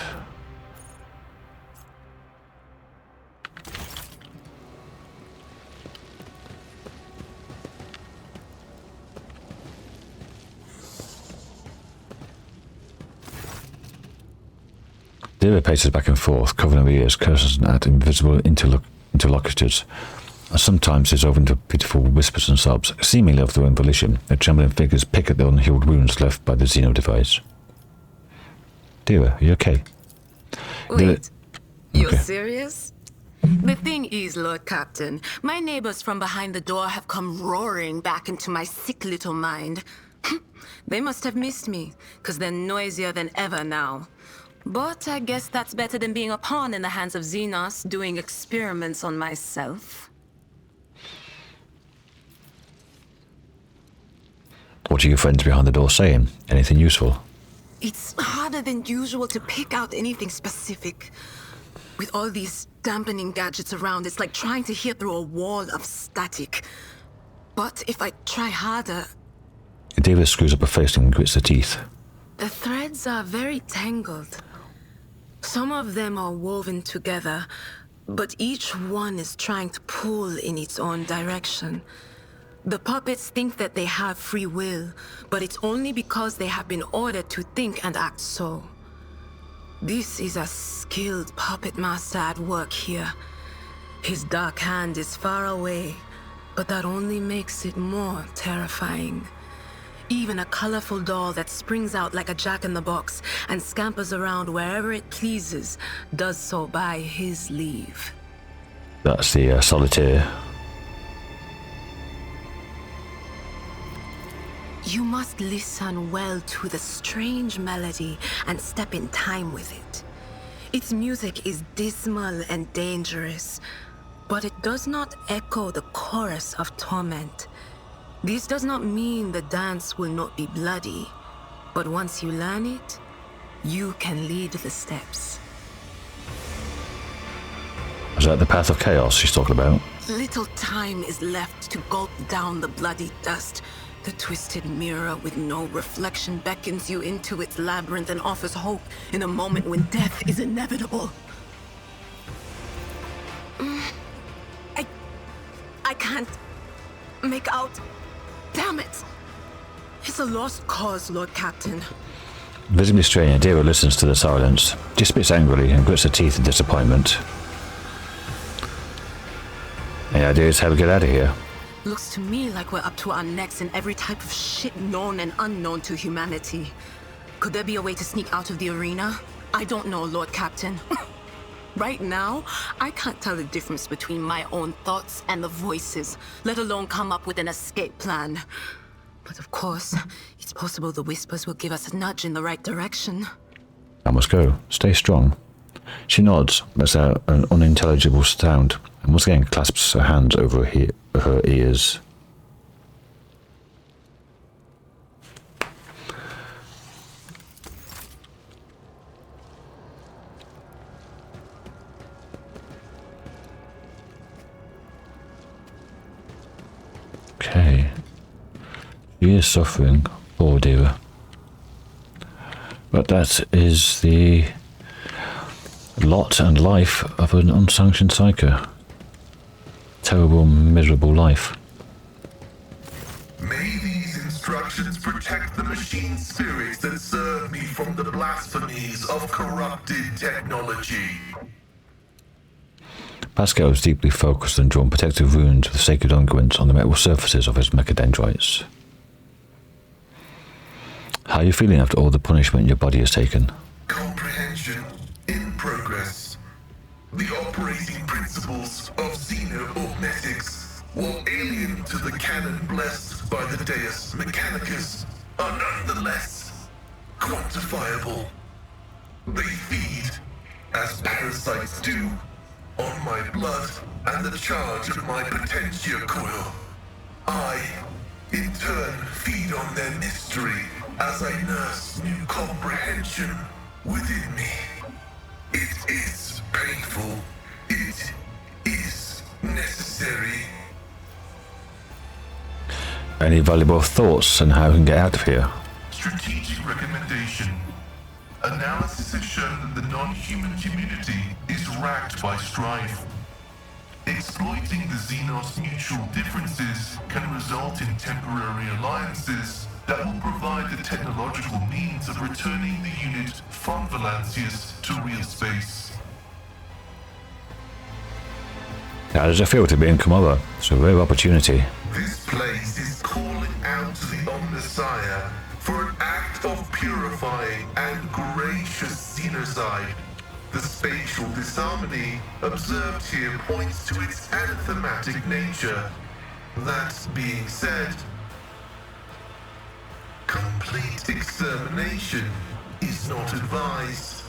Dira paces back and forth, covering her ears, curses at invisible interlocutors. And sometimes is over into pitiful whispers and sobs, seemingly of their own volition. The trembling figures pick at the unhealed wounds left by the Xeno device. Dira, are you okay? Wait, you're Okay. serious? The thing is, Lord Captain, my neighbors from behind the door have come roaring back into my sick little mind. They must have missed me, because they're noisier than ever now. But I guess that's better than being a pawn in the hands of Xenos doing experiments on myself. What are your friends behind the door saying? Anything useful? It's harder than usual to pick out anything specific. With all these dampening gadgets around, it's like trying to hear through a wall of static. But if I try harder... Dira screws up her face and grits her teeth. The threads are very tangled. Some of them are woven together, but each one is trying to pull in its own direction. The puppets think that they have free will, but it's only because they have been ordered to think and act so. This is a skilled puppet master at work here. His dark hand is far away, but that only makes it more terrifying. Even a colorful doll that springs out like a jack-in-the-box and scampers around wherever it pleases does so by his leave. That's the solitaire. You must listen well to the strange melody and step in time with it. Its music is dismal and dangerous, but it does not echo the chorus of torment. This does not mean the dance will not be bloody, but once you learn it, you can lead the steps. Is that the path of chaos she's talking about? Little time is left to gulp down the bloody dust. The twisted mirror with no reflection beckons you into its labyrinth and offers hope in a moment when death is inevitable. I can't make out. Damn it! It's a lost cause, Lord Captain. Visibly straining, Dira listens to the silence. She spits angrily and grits her teeth in disappointment. Any ideas how to get out of here? Looks to me like we're up to our necks in every type of shit known and unknown to humanity. Could there be a way to sneak out of the arena? I don't know, Lord Captain. Right now, I can't tell the difference between my own thoughts and the voices, let alone come up with an escape plan. But of course, it's possible the whispers will give us a nudge in the right direction. I must go. Stay strong. She nods, lets out an unintelligible sound, and once again clasps her hands over her ears. Okay. She is suffering, poor Dira. But that is the Lot and life of an unsanctioned Psyker. Terrible, miserable life. May these instructions protect the machine spirits that serve me from the blasphemies of corrupted technology. Pascal was deeply focused and drawn protective runes with sacred unguents on the metal surfaces of his mechadendrites. How are you feeling after all the punishment your body has taken? Comprehension in progress. The operating principles of xeno-augmetics, while alien to the canon blessed by the Deus Mechanicus, are nonetheless quantifiable. They feed, as parasites do, on my blood and the charge of my potentia coil. I, in turn, feed on their mystery as I nurse new comprehension within me. It is painful. It is necessary. Any valuable thoughts on how we can get out of here? Strategic recommendation. Analysis has shown that the non-human community is racked by strife. Exploiting the Xenos mutual differences can result in temporary alliances that will provide the technological means of returning the unit from Valantius to real space. How does it feel to be in Commissar? It's a rare opportunity. This place is calling out to the Omnissiah for an act of purifying and gracious xenocide. The spatial disharmony observed here points to its anathematic nature. That being said, complete extermination is not advised.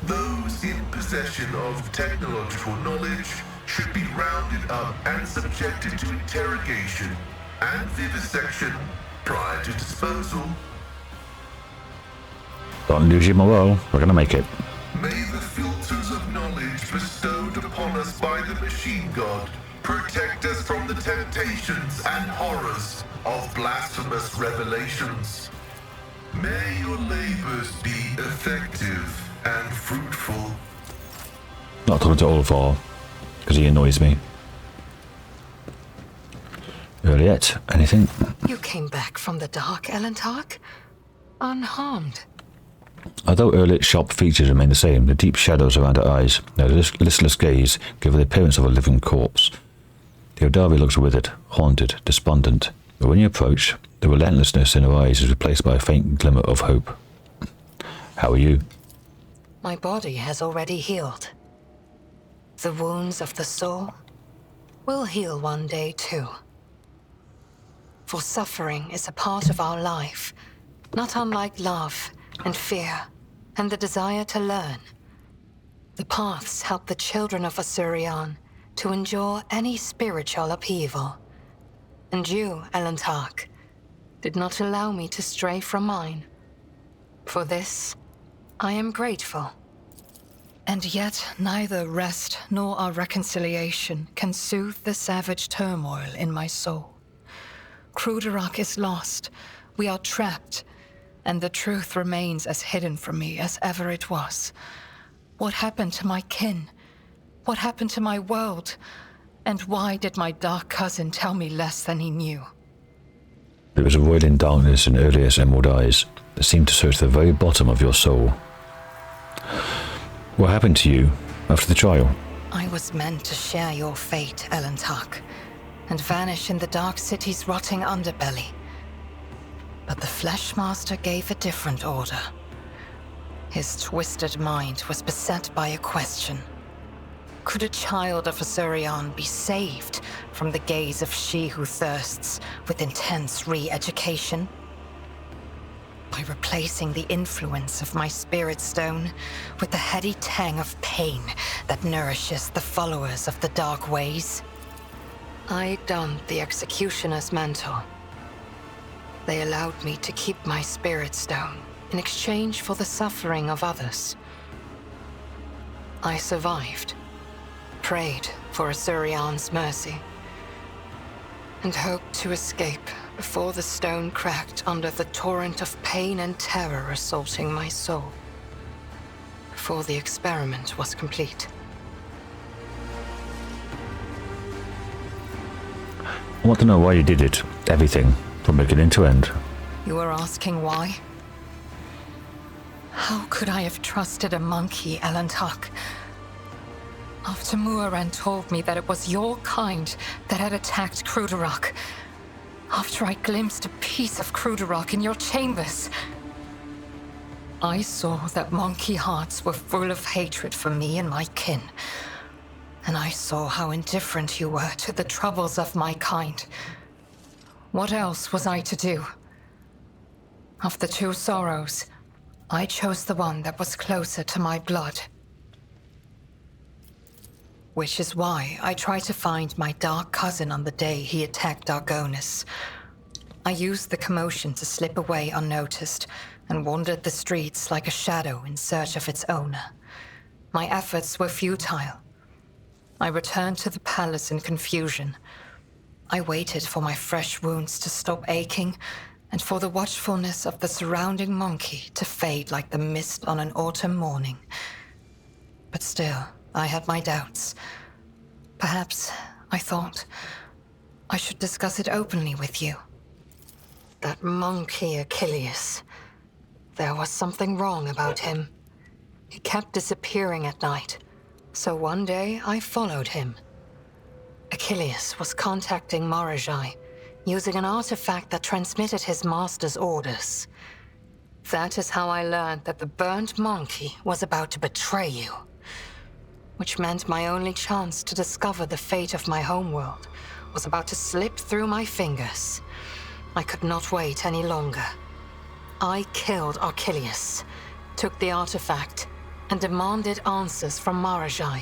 Those in possession of technological knowledge should be rounded up and subjected to interrogation and vivisection prior to disposal. Don't lose your morale. We're gonna make it. May the filters of knowledge bestowed upon us by the machine god protect us from the temptations and horrors of blasphemous revelations. May your labors be effective and fruitful. Not talking to Oliver, because he annoys me. Juliet, anything? You came back from the dark, Elentark? Unharmed. Although Erlit's sharp features remain the same, the deep shadows around her eyes, their listless gaze, give her the appearance of a living corpse. The Odavi looks withered, haunted, despondent, but when you approach, the relentlessness in her eyes is replaced by a faint glimmer of hope. How are you? My body has already healed. The wounds of the soul will heal one day too. For suffering is a part of our life, not unlike love and fear and the desire to learn. The paths help the children of Asurion to endure any spiritual upheaval. And you, Elentark, did not allow me to stray from mine. For this, I am grateful. And yet, neither rest nor our reconciliation can soothe the savage turmoil in my soul. Kruderak is lost. We are trapped. And the truth remains as hidden from me as ever it was. What happened to my kin? What happened to my world? And why did my dark cousin tell me less than he knew? There was a roiling darkness in Erlia's emerald eyes that seemed to search the very bottom of your soul. What happened to you after the trial? I was meant to share your fate, Elentark, and vanish in the Dark City's rotting underbelly. But the Fleshmaster gave a different order. His twisted mind was beset by a question. Could a child of Asurion be saved from the gaze of she who thirsts with intense re-education? By replacing the influence of my spirit stone with the heady tang of pain that nourishes the followers of the dark ways? I donned the executioner's mantle. They allowed me to keep my spirit stone in exchange for the suffering of others. I survived, prayed for Asurion's mercy, and hoped to escape before the stone cracked under the torrent of pain and terror assaulting my soul. before the experiment was complete. I want to know why you did it. Everything, from beginning to end. You are asking why? How could I have trusted a monkey, Alantak? After Muaran told me that it was your kind that had attacked Kruderok. After I glimpsed a piece of Kruderok in your chambers. I saw that monkey hearts were full of hatred for me and my kin. And I saw how indifferent you were to the troubles of my kind. What else was I to do? Of the two sorrows, I chose the one that was closer to my blood. Which is why I tried to find my dark cousin on the day he attacked Argonis. I used the commotion to slip away unnoticed and wandered the streets like a shadow in search of its owner. My efforts were futile. I returned to the palace in confusion. I waited for my fresh wounds to stop aching and for the watchfulness of the surrounding monkey to fade like the mist on an autumn morning. But still, I had my doubts. Perhaps, I thought, I should discuss it openly with you. That monkey Achilles. There was something wrong about him. He kept disappearing at night, so one day I followed him. Achilles was contacting Marajai, using an artifact that transmitted his master's orders. That is how I learned that the burnt monkey was about to betray you. Which meant my only chance to discover the fate of my homeworld was about to slip through my fingers. I could not wait any longer. I killed Achilles, took the artifact, and demanded answers from Marajai.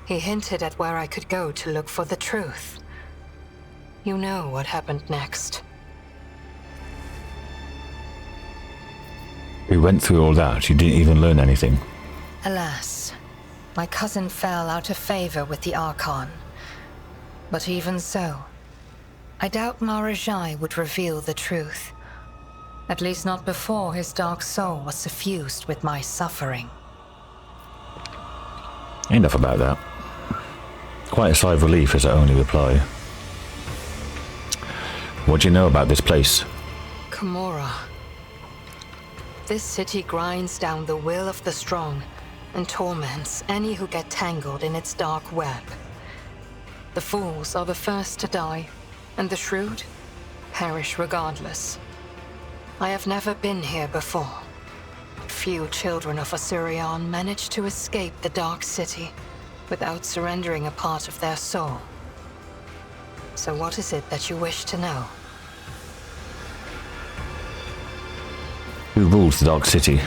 He hinted at where I could go to look for the truth. You know what happened next. We went through all that, you didn't even learn anything. Alas, my cousin fell out of favor with the Archon. But even so, I doubt Marajai would reveal the truth. At least not before his dark soul was suffused with my suffering. Enough about that. Quite a sigh of relief is her only reply. What do you know about this place? Komorra. This city grinds down the will of the strong and torments any who get tangled in its dark web. The fools are the first to die, and the shrewd perish regardless. I have never been here before. Few children of Osirion manage to escape the Dark City without surrendering a part of their soul. So what is it that you wish to know? Who rules the Dark City?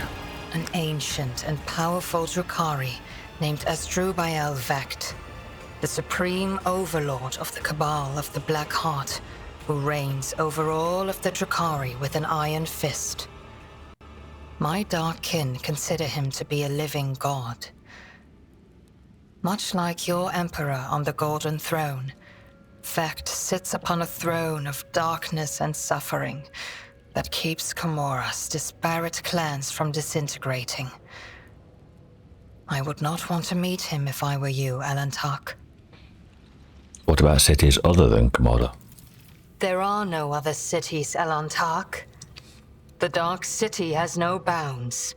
An ancient and powerful Drukhari named Asdrubael Vect, the supreme overlord of the Cabal of the Black Heart, who reigns over all of the Drukhari with an iron fist. My dark kin consider him to be a living god. Much like your emperor on the Golden Throne, Vect sits upon a throne of darkness and suffering that keeps Komorra's disparate clans from disintegrating. I would not want to meet him if I were you, Alantak. What about cities other than Komorra? There are no other cities, Alantak. The Dark City has no bounds.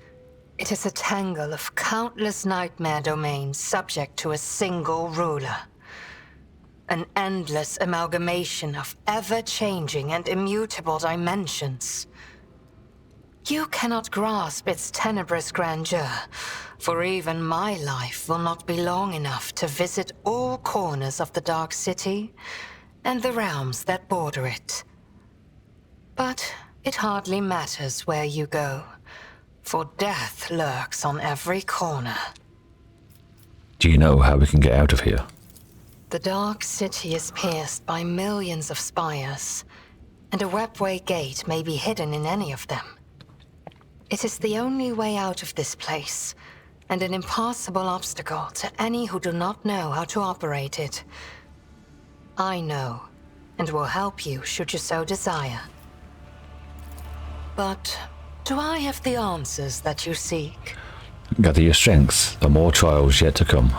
It is a tangle of countless nightmare domains subject to a single ruler. An endless amalgamation of ever-changing and immutable dimensions. You cannot grasp its tenebrous grandeur, for even my life will not be long enough to visit all corners of the Dark City and the realms that border it. But it hardly matters where you go, for death lurks on every corner. Do you know how we can get out of here? The Dark City is pierced by millions of spires, and a webway gate may be hidden in any of them. It is the only way out of this place, and an impassable obstacle to any who do not know how to operate it. I know, and will help you should you so desire. But do I have the answers that you seek? Gather your strength. There are more trials yet to come.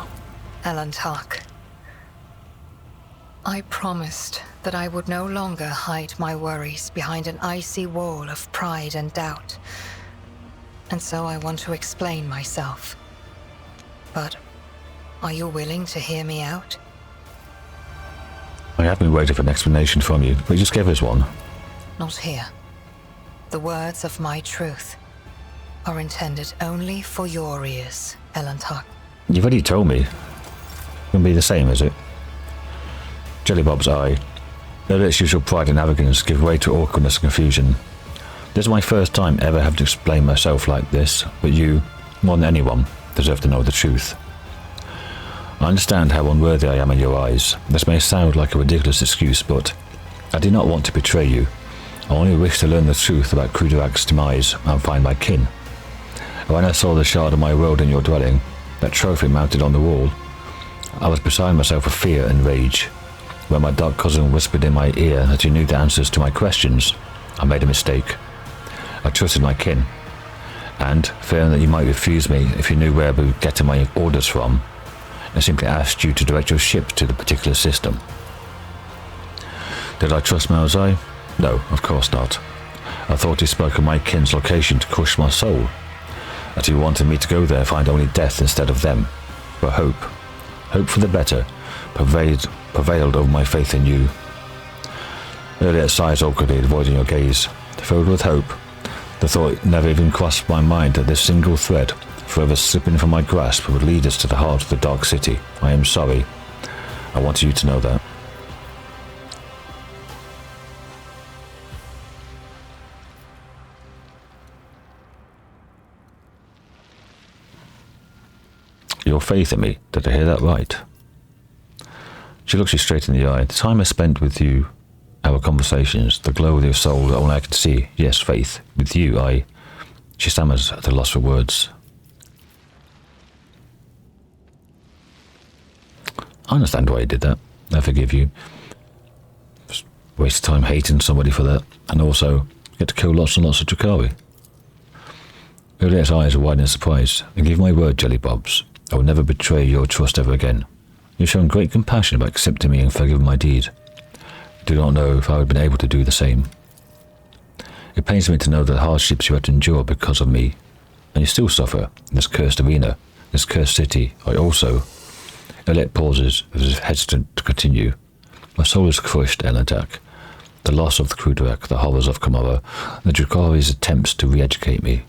Elantark, I promised that I would no longer hide my worries behind an icy wall of pride and doubt. And so I want to explain myself. But are you willing to hear me out? I have been waiting for an explanation from you, but you just gave us one. Not here. The words of my truth are intended only for your ears, Elantark. You've already told me. Gonna be the same, is it? Jellybob's eye. Let its usual pride and arrogance give way to awkwardness and confusion. This is my first time ever having to explain myself like this, but you, more than anyone, deserve to know the truth. I understand how unworthy I am in your eyes. This may sound like a ridiculous excuse, but I did not want to betray you. I only wish to learn the truth about Kruderak's demise and find my kin. When I saw the shard of my world in your dwelling, that trophy mounted on the wall, I was beside myself with fear and rage. When my dark cousin whispered in my ear that you knew the answers to my questions, I made a mistake. I trusted my kin, and, fearing that you might refuse me if you knew where I would get my orders from, I simply asked you to direct your ship to the particular system. Did I trust Malzai? No, of course not. I thought he spoke of my kin's location to crush my soul, that he wanted me to go there and find only death instead of them. But hope for the better, prevailed over my faith in you. Earlier sighs awkwardly, avoiding your gaze. Filled with hope, the thought never even crossed my mind that this single thread, forever slipping from my grasp, would lead us to the heart of the Dark City. I am sorry. I wanted you to know that. Your faith in me, did I hear that right? She looks you straight in the eye. The time I spent with you, our conversations, the glow of your soul that only I could see. Yes, faith. With you, She stammers at a loss for words. I understand why you did that. I forgive you. Just waste time hating somebody for that. And also, get to kill lots and lots of Drakari. Juliet's eyes are wide in surprise. And give my word, Jellybobs, I will never betray your trust ever again. You've shown great compassion by accepting me and forgiving my deed. I do not know if I would have been able to do the same. It pains me to know the hardships you had to endure because of me, and you still suffer in this cursed arena, this cursed city. I also... Elette pauses, as if hesitant to continue. My soul is crushed, Elantark. The loss of the Kruderak, the horrors of Commissar, the Drakari's attempts to re-educate me.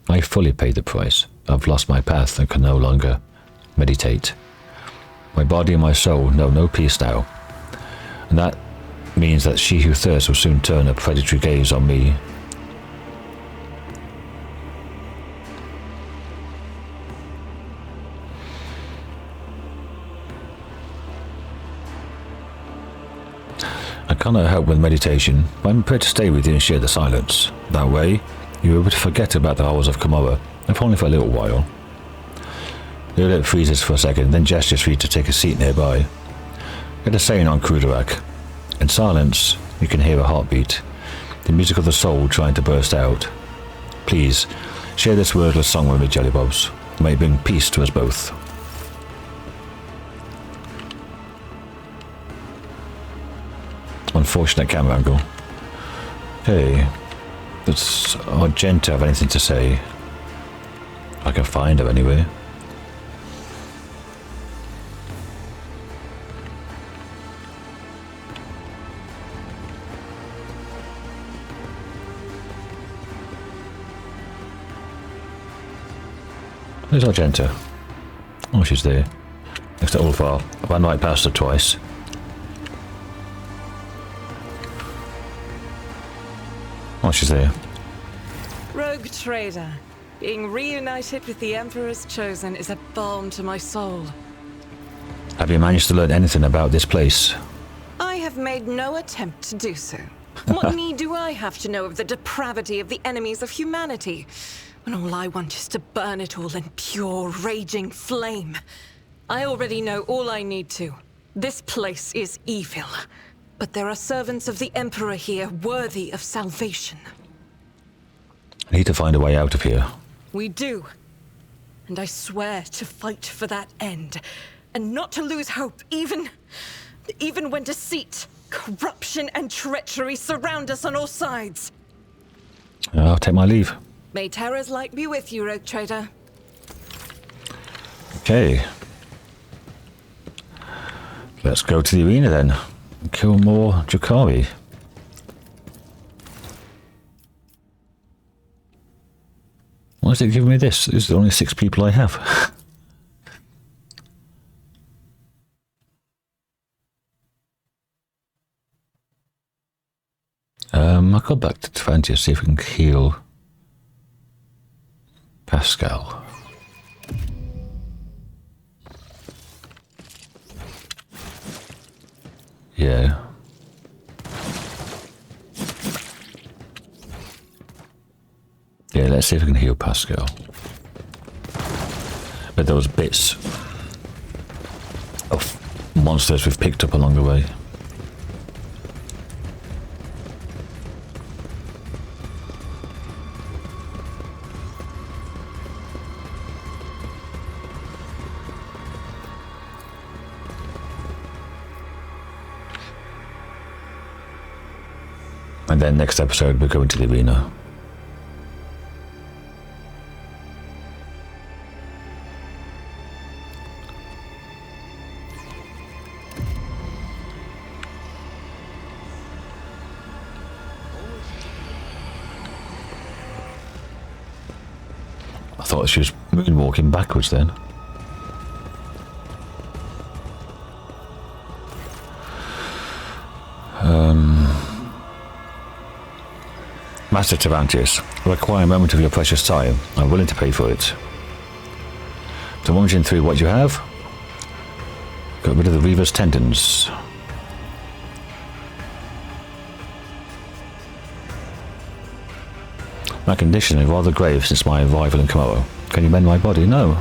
I fully paid the price. I've lost my path and can no longer meditate. My body and my soul know no peace now, and that means that she who thirsts will soon turn a predatory gaze on me. I cannot help with meditation, but I'm prepared to stay with you and share the silence. That way, you're able to forget about the horrors of Commissar, if only for a little while. Juliet freezes for a second, then gestures for you to take a seat nearby. Get a saying on Kruderak. In silence, you can hear a heartbeat, the music of the soul trying to burst out. Please, share this wordless song with me, Jellybobs. May it bring peace to us both. Unfortunate camera angle. Hey, does Argenta have anything to say? I can find her anyway. Where's Argenta? Oh, she's there. Next to Ulfar. I've run right past her twice. Oh, she's there. Rogue trader. Being reunited with the Emperor's Chosen is a balm to my soul. Have you managed to learn anything about this place? I have made no attempt to do so. What need do I have to know of the depravity of the enemies of humanity, when all I want is to burn it all in pure, raging flame? I already know all I need to. This place is evil, but there are servants of the Emperor here worthy of salvation. I need to find a way out of here. We do. And I swear to fight for that end, and not to lose hope, even when deceit, corruption, and treachery surround us on all sides. I'll take my leave. May Terra's light be with you, Rogue Trader. Okay. Let's go to the arena then. And kill more Drakari. Why is it giving me this? This is the only 6 people I have. I'll go back to Tervantias, see if we can heal Pascal. Yeah. Yeah, let's see if we can heal Pascal. But those bits of monsters we've picked up along the way. And then next episode we're going to the arena. I thought she was moonwalking backwards then. Master Tervantias, I require a moment of your precious time. I'm willing to pay for it. So rummaging through what you have. Got rid of the Reaver's tendons. My condition is rather grave since my arrival in Komodo. Can you mend my body? No.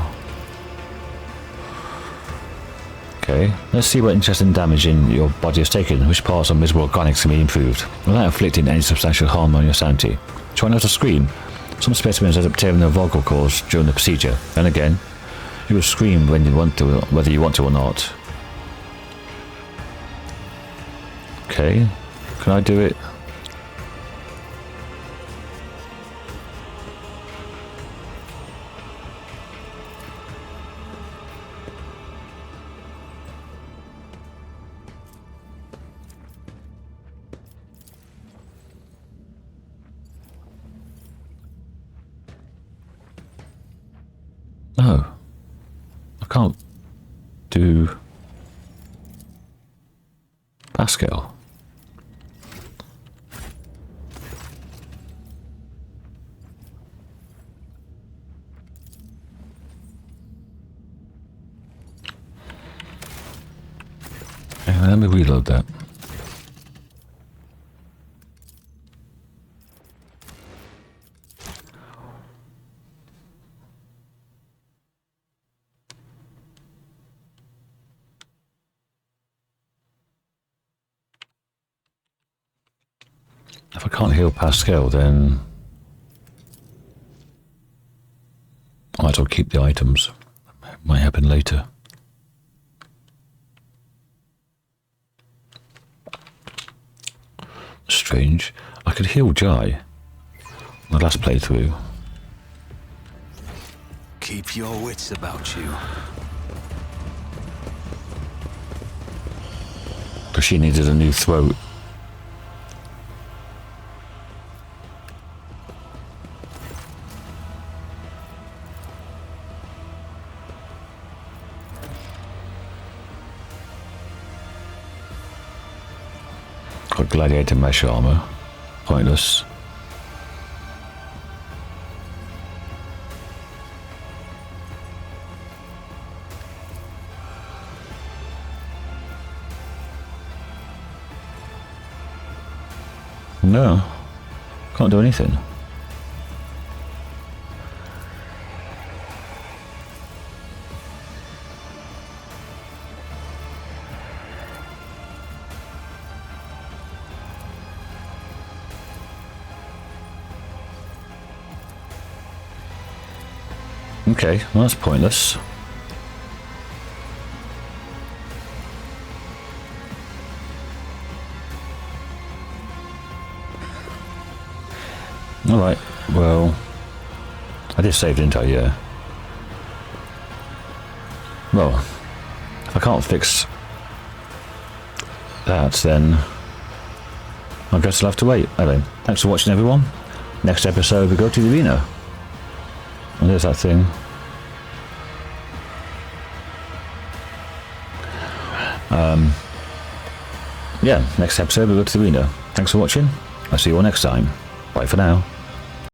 Okay, let's see what interesting damage in your body has taken. Which parts of miserable organics can be improved without inflicting any substantial harm on your sanity. Try not to scream. Some specimens end up tearing their vocal cords during the procedure. And again, you will scream when you want to, whether you want to or not. Okay, can I do it? No, I can't do Pascal. Okay, let me reload that. If I can't heal Pascal, then I might as well keep the items. Might happen later. Strange. I could heal Jai. The last playthrough. Keep your wits about you. Because she needed a new throat. Got gladiator mesh armor. Pointless. No. Can't do anything. Okay, well that's pointless. Alright, well... I did save, didn't I? Yeah. Well, if I can't fix that, then I guess I'll have to wait. Anyway, thanks for watching, everyone. Next episode, we go to the arena. And there's that thing. Yeah, next episode, we go to the arena. Thanks for watching. I'll see you all next time. Bye for now.